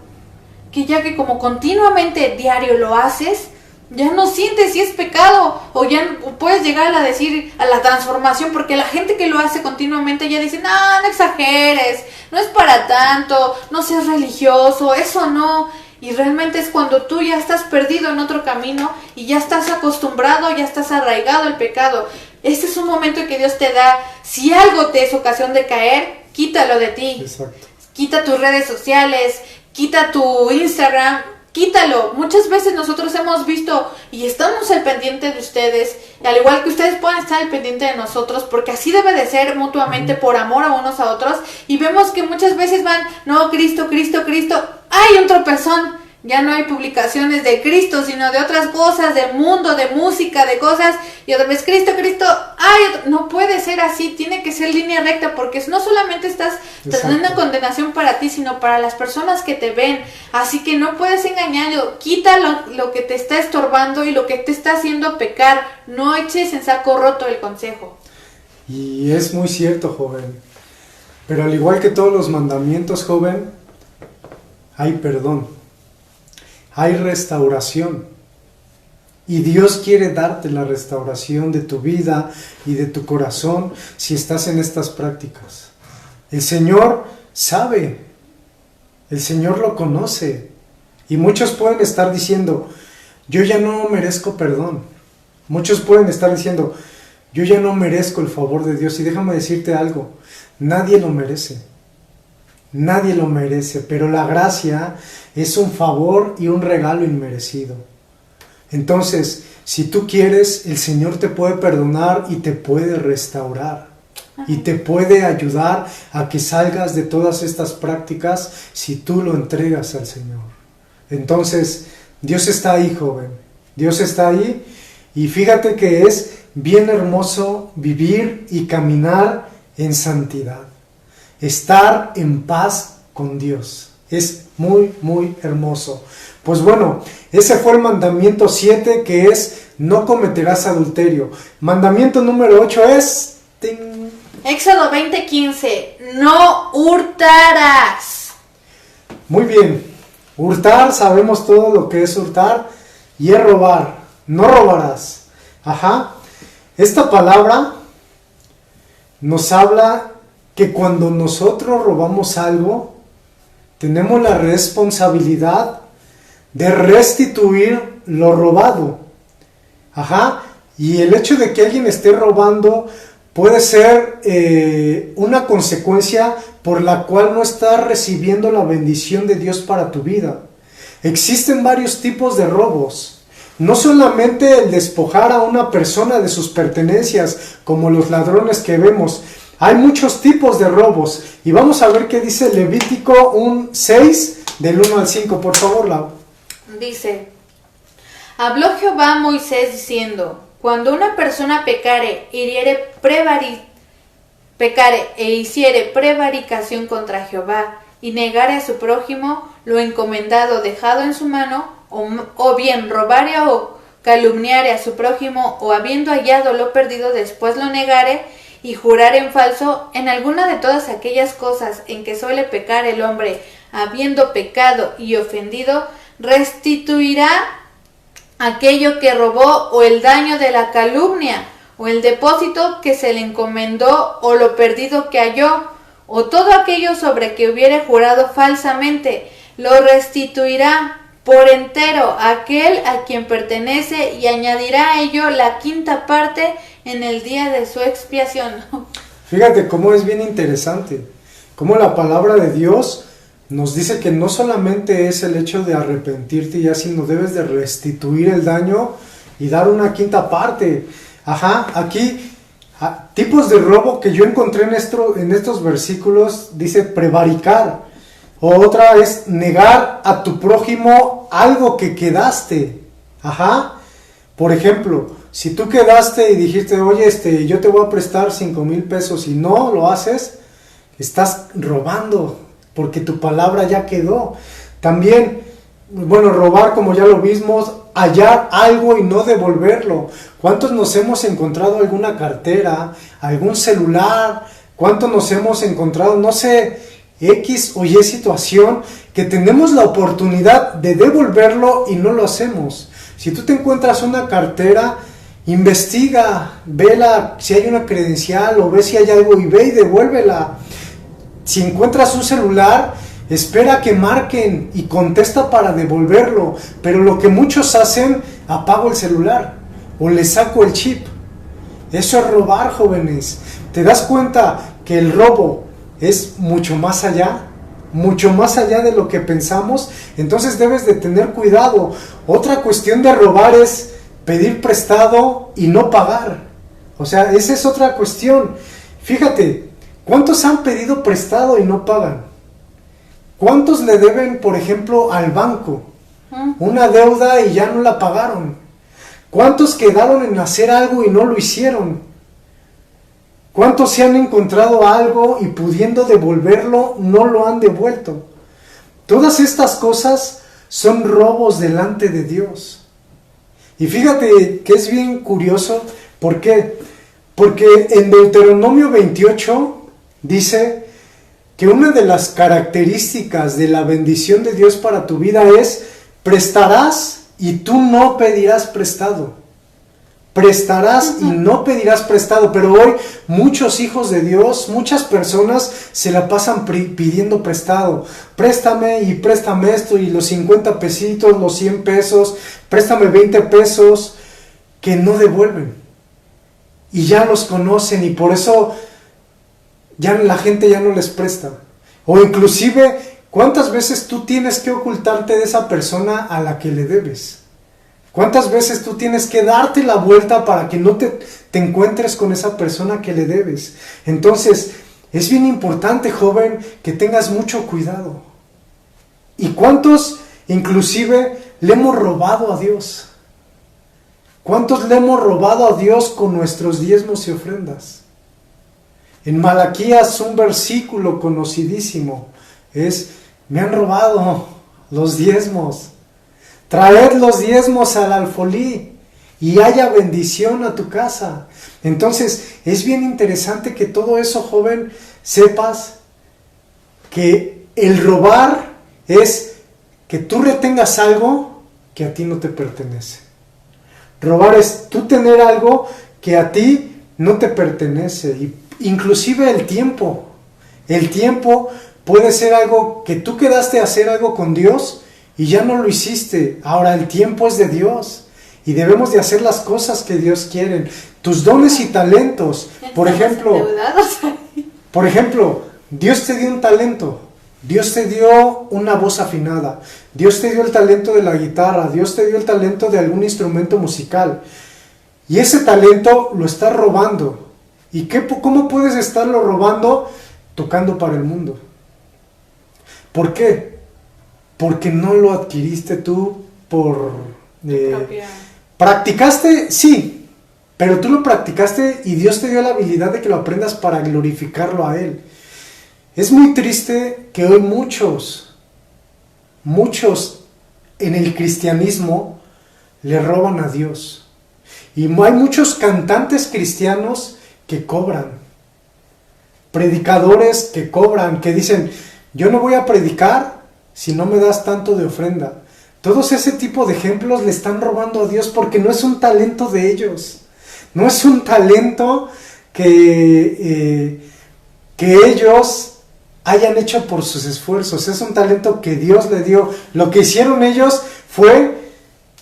Que ya que como continuamente diario lo haces, ya no sientes si es pecado, o ya puedes llegar a decir a la transformación, porque la gente que lo hace continuamente ya dice, no exageres, no es para tanto, no seas religioso, eso no. Y realmente es cuando tú ya estás perdido en otro camino y ya estás acostumbrado, ya estás arraigado al pecado. Este es un momento que Dios te da. Si algo te es ocasión de caer, quítalo de ti. Exacto. Quita tus redes sociales, quita tu Instagram, quítalo. Muchas veces nosotros hemos visto y estamos al pendiente de ustedes, al igual que ustedes puedan estar al pendiente de nosotros, porque así debe de ser mutuamente, por amor a unos a otros, y vemos que muchas veces van, no, Cristo, Cristo, Cristo, ¡ay, un tropezón! Ya no hay publicaciones de Cristo, sino de otras cosas, del mundo, de música, de cosas, y otra vez Cristo, Cristo, ¡ay! No puede ser así, tiene que ser línea recta, porque no solamente estás teniendo condenación para ti, sino para las personas que te ven, así que no puedes engañarlo, quita lo que te está estorbando y lo que te está haciendo pecar, no eches en saco roto el consejo. Y es muy cierto, joven, pero al igual que todos los mandamientos, joven, hay perdón. Hay restauración y Dios quiere darte la restauración de tu vida y de tu corazón si estás en estas prácticas. El Señor sabe, el Señor lo conoce y muchos pueden estar diciendo, yo ya no merezco perdón. Muchos pueden estar diciendo, yo ya no merezco el favor de Dios, y déjame decirte algo, nadie lo merece. Nadie lo merece, pero la gracia es un favor y un regalo inmerecido. Entonces, si tú quieres, el Señor te puede perdonar y te puede restaurar. Y te puede ayudar a que salgas de todas estas prácticas si tú lo entregas al Señor. Entonces, Dios está ahí, joven. Dios está ahí. Y fíjate que es bien hermoso vivir y caminar en santidad. Estar en paz con Dios. Es muy, muy hermoso. Pues bueno, ese fue el mandamiento 7, que es no cometerás adulterio. Mandamiento número 8 es... ¡ting! Éxodo 20:15. No hurtarás. Muy bien. Hurtar, sabemos todo lo que es hurtar. Y es robar. No robarás. Ajá. Esta palabra nos habla que cuando nosotros robamos algo, tenemos la responsabilidad de restituir lo robado. Ajá. Y el hecho de que alguien esté robando puede ser una consecuencia por la cual no estás recibiendo la bendición de Dios para tu vida. Existen varios tipos de robos. No solamente el despojar a una persona de sus pertenencias, como los ladrones que vemos. Hay muchos tipos de robos. Y vamos a ver qué dice Levítico 6, del 1 al 5. Por favor, Lau. Dice: habló Jehová a Moisés diciendo: cuando una persona pecare e hiciere prevaricación contra Jehová, y negare a su prójimo lo encomendado dejado en su mano, o bien robare o calumniare a su prójimo, o habiendo hallado lo perdido después lo negare, y jurar en falso, en alguna de todas aquellas cosas en que suele pecar el hombre, habiendo pecado y ofendido, restituirá aquello que robó, o el daño de la calumnia, o el depósito que se le encomendó, o lo perdido que halló, o todo aquello sobre que hubiere jurado falsamente, lo restituirá por entero aquel a quien pertenece, y añadirá a ello la quinta parte en el día de su expiación. Fíjate cómo es bien interesante, cómo la palabra de Dios nos dice que no solamente es el hecho de arrepentirte ya, sino debes de restituir el daño y dar una quinta parte. Ajá, aquí tipos de robo que yo encontré en estos versículos, dice prevaricar, o otra es negar a tu prójimo algo que quedaste. Ajá, por ejemplo, si tú quedaste y dijiste, oye, yo te voy a prestar 5,000 pesos y no lo haces, estás robando, porque tu palabra ya quedó. También, bueno, robar, como ya lo vimos, hallar algo y no devolverlo? ¿Cuántos nos hemos encontrado alguna cartera, algún celular? ¿Cuántos nos hemos encontrado, no sé, X o Y situación que tenemos la oportunidad de devolverlo y no lo hacemos? Si tú te encuentras una cartera, investiga, vela si hay una credencial o ve si hay algo y ve y devuélvela. Si encuentras un celular, espera que marquen y contesta para devolverlo. Pero lo que muchos hacen, apago el celular o le saco el chip. Eso es robar, jóvenes. ¿Te das cuenta que el robo es mucho más allá de lo que pensamos? Entonces debes de tener cuidado. Otra cuestión de robar es pedir prestado y no pagar. O sea, esa es otra cuestión. Fíjate, ¿cuántos han pedido prestado y no pagan? ¿Cuántos le deben, por ejemplo, al banco una deuda y ya no la pagaron? ¿Cuántos quedaron en hacer algo y no lo hicieron? ¿Cuántos se han encontrado algo y pudiendo devolverlo, no lo han devuelto? Todas estas cosas son robos delante de Dios. Y fíjate que es bien curioso. ¿Por qué? Porque en Deuteronomio 28 dice que una de las características de la bendición de Dios para tu vida es: prestarás y tú no pedirás prestado. Prestarás y no pedirás prestado. Pero hoy muchos hijos de Dios, muchas personas se la pasan pidiendo prestado. Préstame y préstame esto y los 50 pesitos, los 100 pesos, préstame 20 pesos, que no devuelven. Y ya los conocen y por eso ya la gente ya no les presta. O inclusive, ¿cuántas veces tú tienes que ocultarte de esa persona a la que le debes? ¿Cuántas veces tú tienes que darte la vuelta para que no te encuentres con esa persona que le debes? Entonces, es bien importante, joven, que tengas mucho cuidado. ¿Y cuántos inclusive le hemos robado a Dios? ¿Cuántos le hemos robado a Dios con nuestros diezmos y ofrendas? En Malaquías un versículo conocidísimo es: me han robado los diezmos. Traed los diezmos al alfolí y haya bendición a tu casa. Entonces, es bien interesante que todo eso, joven, sepas que el robar es que tú retengas algo que a ti no te pertenece. Robar es tú tener algo que a ti no te pertenece. Y inclusive el tiempo. El tiempo puede ser algo que tú quedaste a hacer algo con Dios y ya no lo hiciste. Ahora el tiempo es de Dios y debemos de hacer las cosas que Dios quiere. Tus dones y talentos. Por ejemplo, Dios te dio un talento. Dios te dio una voz afinada. Dios te dio el talento de la guitarra. Dios te dio el talento de algún instrumento musical. Y ese talento lo estás robando. ¿Y cómo puedes estarlo robando? Tocando para el mundo. ¿Por qué? Porque no lo adquiriste tú por... ¿Practicaste? Sí, pero tú lo practicaste y Dios te dio la habilidad de que lo aprendas para glorificarlo a Él. Es muy triste que hoy muchos en el cristianismo le roban a Dios. Y hay muchos cantantes cristianos que cobran. Predicadores que cobran, que dicen: yo no voy a predicar si no me das tanto de ofrenda. Todos ese tipo de ejemplos le están robando a Dios porque no es un talento de ellos. No es un talento que ellos hayan hecho por sus esfuerzos. Es un talento que Dios le dio. Lo que hicieron ellos fue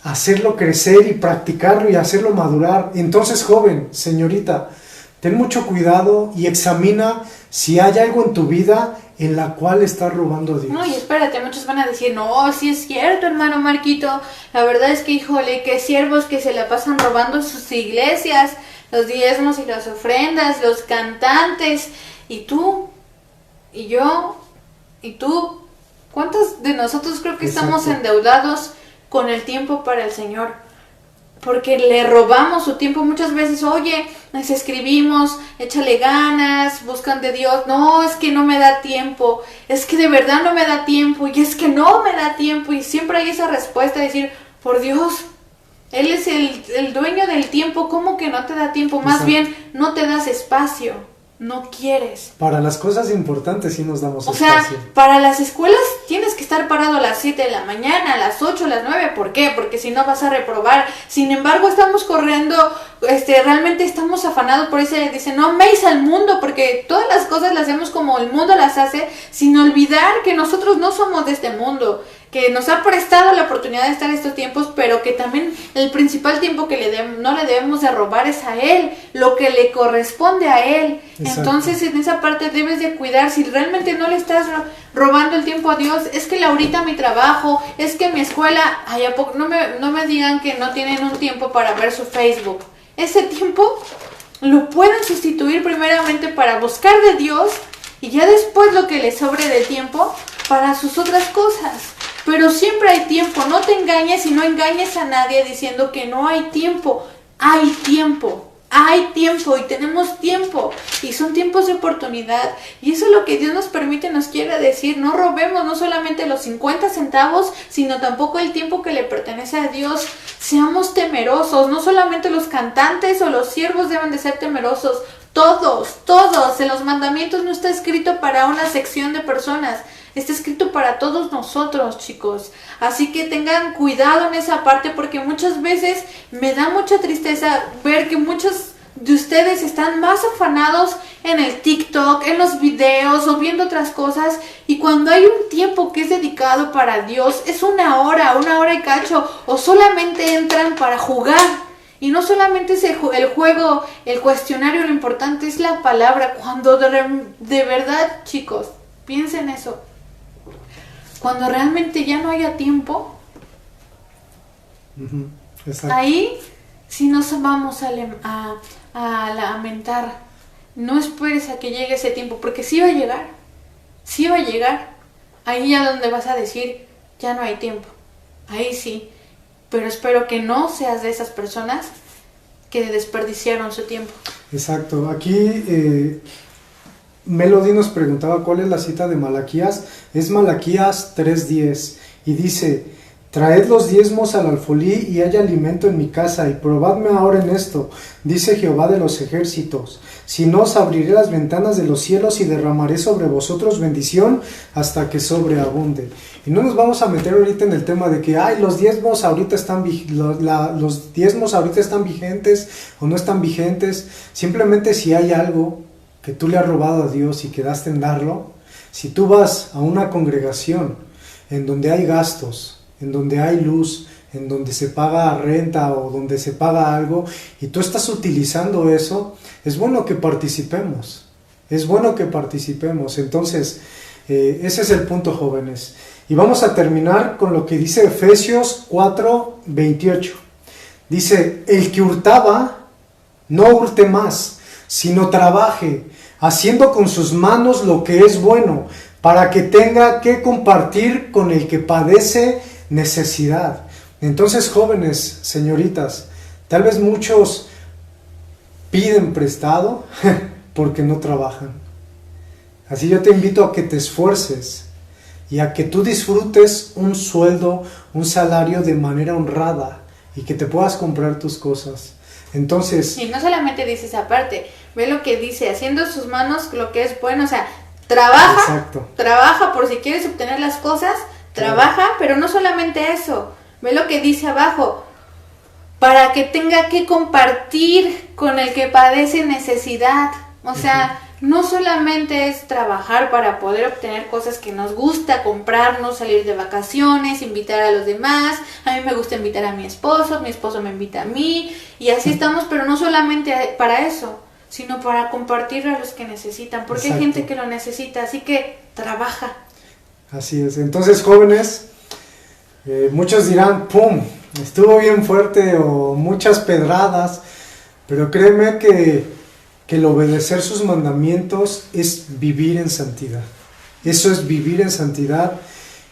hacerlo crecer y practicarlo y hacerlo madurar. Entonces, joven, señorita, ten mucho cuidado y examina si hay algo en tu vida en la cual estás robando a Dios. No, y espérate, muchos van a decir: no, sí es cierto, hermano Marquito, la verdad es que, híjole, qué siervos que se la pasan robando sus iglesias, los diezmos y las ofrendas, los cantantes, y tú, y yo, y tú. ¿Cuántos de nosotros creo que estamos endeudados con el tiempo para el Señor? Porque le robamos su tiempo muchas veces. Oye, les escribimos, échale ganas, buscan de Dios. No, es que no me da tiempo. Es que de verdad no me da tiempo. Y es que no me da tiempo. Y siempre hay esa respuesta de decir: por Dios, Él es el dueño del tiempo. ¿Cómo que no te da tiempo? Más bien, no te das espacio. No quieres. Para las cosas importantes sí nos damos espacio. O sea, para las escuelas tienes que estar parado a las 7 de la mañana, a las 8, a las 9. ¿Por qué? Porque si no vas a reprobar. Sin embargo, estamos corriendo, realmente estamos afanados por ese, dice, no améis al mundo, porque todas las cosas las hacemos como el mundo las hace, sin olvidar que nosotros no somos de este mundo, que nos ha prestado la oportunidad de estar en estos tiempos, pero que también el principal tiempo que no le debemos de robar es a Él, lo que le corresponde a Él. Exacto. Entonces en esa parte debes de cuidar. Si realmente no le estás robando el tiempo a Dios, es que ahorita mi trabajo, es que mi escuela, ay, ¿a poco? No me digan que no tienen un tiempo para ver su Facebook. Ese tiempo lo pueden sustituir primeramente para buscar de Dios y ya después lo que les sobre de tiempo para sus otras cosas. Pero siempre hay tiempo. No te engañes y no engañes a nadie diciendo que no hay tiempo. Hay tiempo. Hay tiempo y tenemos tiempo. Y son tiempos de oportunidad. Y eso es lo que Dios nos permite, nos quiere decir. No robemos no solamente los 50 centavos, sino tampoco el tiempo que le pertenece a Dios. Seamos temerosos. No solamente los cantantes o los siervos deben de ser temerosos. Todos. En los mandamientos no está escrito para una sección de personas. Está escrito para todos nosotros, chicos. Así que tengan cuidado en esa parte, porque muchas veces me da mucha tristeza ver que muchos de ustedes están más afanados en el TikTok, en los videos o viendo otras cosas. Y cuando hay un tiempo que es dedicado para Dios, es una hora y cacho, o solamente entran para jugar. Y no solamente es el juego, el cuestionario, lo importante es la palabra. Cuando de verdad, chicos, piensen eso. Cuando realmente ya no haya tiempo, ahí sí nos vamos a lamentar. No esperes a que llegue ese tiempo, porque sí va a llegar. Ahí ya donde vas a decir, ya no hay tiempo. Ahí sí. Pero espero que no seas de esas personas que desperdiciaron su tiempo. Exacto. Aquí Melody nos preguntaba cuál es la cita de Malaquías. Es Malaquías 3:10 y dice: traed los diezmos al alfolí y haya alimento en mi casa, y probadme ahora en esto, dice Jehová de los ejércitos. Si no, os abriré las ventanas de los cielos y derramaré sobre vosotros bendición hasta que sobreabunde. Y no nos vamos a meter ahorita en el tema de que los diezmos ahorita están los diezmos ahorita están vigentes o no están vigentes. Simplemente si hay algo que tú le has robado a Dios y quedaste en darlo, si tú vas a una congregación en donde hay gastos, en donde hay luz, en donde se paga renta o donde se paga algo, y tú estás utilizando eso, es bueno que participemos. Entonces, ese es el punto, jóvenes. Y vamos a terminar con lo que dice Efesios 4:28. Dice: el que hurtaba, no hurte más, sino trabaje, haciendo con sus manos lo que es bueno, para que tenga que compartir con el que padece necesidad. Entonces, jóvenes, señoritas, tal vez muchos piden prestado porque no trabajan. Así yo te invito a que te esfuerces y a que tú disfrutes un sueldo, un salario de manera honrada y que te puedas comprar tus cosas. Entonces, y no solamente dice esa parte, ve lo que dice, haciendo sus manos lo que es bueno, o sea, trabaja por si quieres obtener las cosas, trabaja, pero no solamente eso, ve lo que dice abajo, para que tenga que compartir con el que padece necesidad. O sea, no solamente es trabajar para poder obtener cosas que nos gusta, comprarnos, salir de vacaciones, invitar a los demás. A mí me gusta invitar a mi esposo me invita a mí, y así estamos, pero no solamente para eso, sino para compartir a los que necesitan, porque hay gente que lo necesita, así que trabaja. Así es. Entonces, jóvenes, muchos dirán, ¡pum!, estuvo bien fuerte, o muchas pedradas, pero créeme que el obedecer sus mandamientos es vivir en santidad. Eso es vivir en santidad,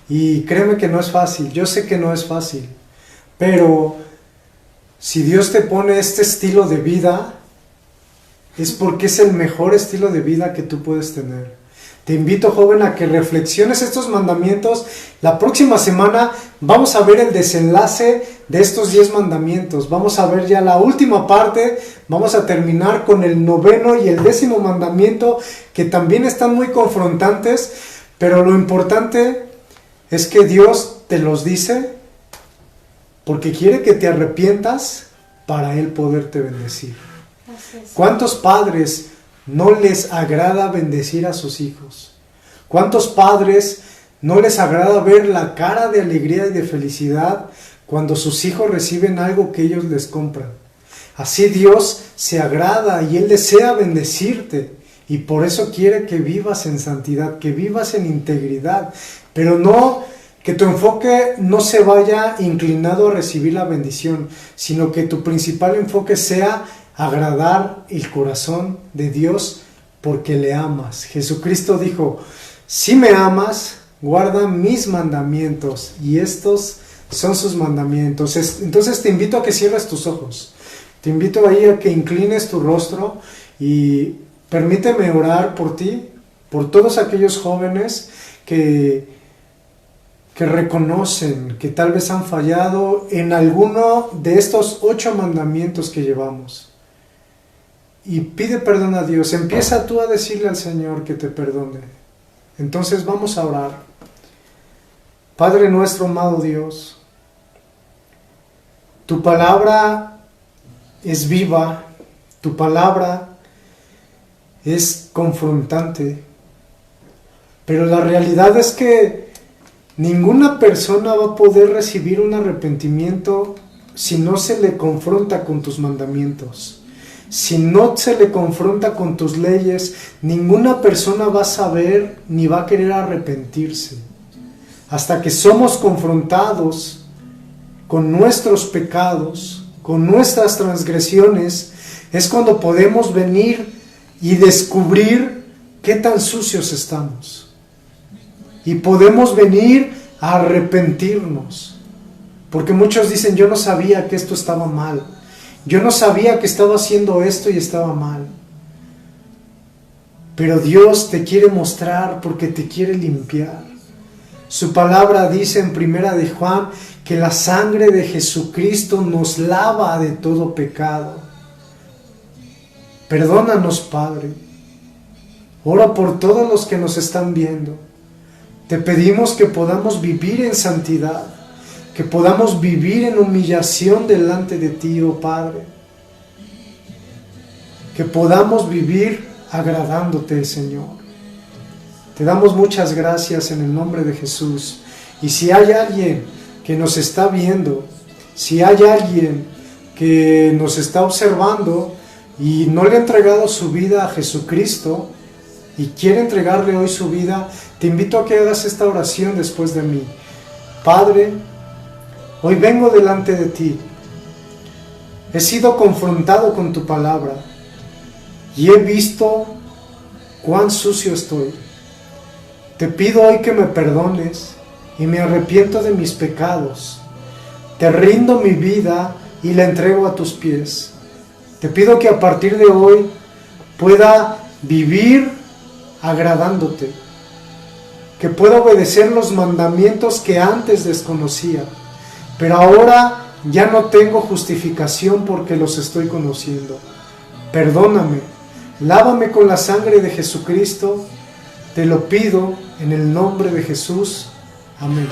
y créeme que no es fácil. Yo sé que no es fácil, pero si Dios te pone este estilo de vida, es porque es el mejor estilo de vida que tú puedes tener. Te invito, joven, a que reflexiones estos mandamientos. La próxima semana vamos a ver el desenlace de estos 10 mandamientos. Vamos a ver ya la última parte. Vamos a terminar con el 9º y el 10º mandamiento, que también están muy confrontantes, pero lo importante es que Dios te los dice porque quiere que te arrepientas para Él poderte bendecir. ¿Cuántos padres no les agrada bendecir a sus hijos? ¿Cuántos padres no les agrada ver la cara de alegría y de felicidad cuando sus hijos reciben algo que ellos les compran? Así Dios se agrada y Él desea bendecirte, y por eso quiere que vivas en santidad, que vivas en integridad, pero no que tu enfoque no se vaya inclinado a recibir la bendición, sino que tu principal enfoque sea agradar el corazón de Dios porque le amas. Jesucristo dijo: si me amas, guarda mis mandamientos, y estos son sus mandamientos. Entonces te invito a que cierres tus ojos, te invito ahí a que inclines tu rostro y permíteme orar por ti, por todos aquellos jóvenes que reconocen que tal vez han fallado en alguno de estos 8 mandamientos que llevamos. Y pide perdón a Dios. Empieza tú a decirle al Señor que te perdone. Entonces vamos a orar. Padre nuestro, amado Dios, tu palabra es viva, tu palabra es confrontante, pero la realidad es que ninguna persona va a poder recibir un arrepentimiento si no se le confronta con tus mandamientos. Si no se le confronta con tus leyes, ninguna persona va a saber ni va a querer arrepentirse. Hasta que somos confrontados con nuestros pecados, con nuestras transgresiones, es cuando podemos venir y descubrir qué tan sucios estamos. Y podemos venir a arrepentirnos. Porque muchos dicen: yo no sabía que esto estaba mal. Yo no sabía que estaba haciendo esto y estaba mal. Pero Dios te quiere mostrar porque te quiere limpiar. Su palabra dice en 1 de Juan que la sangre de Jesucristo nos lava de todo pecado. Perdónanos, Padre. Ora por todos los que nos están viendo. Te pedimos que podamos vivir en santidad, que podamos vivir en humillación delante de ti, oh Padre. Que podamos vivir agradándote, Señor. Te damos muchas gracias en el nombre de Jesús. Y si hay alguien que nos está viendo, si hay alguien que nos está observando y no le ha entregado su vida a Jesucristo y quiere entregarle hoy su vida, te invito a que hagas esta oración después de mí. Padre, hoy vengo delante de ti. He sido confrontado con tu palabra y he visto cuán sucio estoy. Te pido hoy que me perdones y me arrepiento de mis pecados. Te rindo mi vida y la entrego a tus pies. Te pido que a partir de hoy pueda vivir agradándote, que pueda obedecer los mandamientos que antes desconocía, pero ahora ya no tengo justificación porque los estoy conociendo. Perdóname, lávame con la sangre de Jesucristo, te lo pido en el nombre de Jesús. Amén.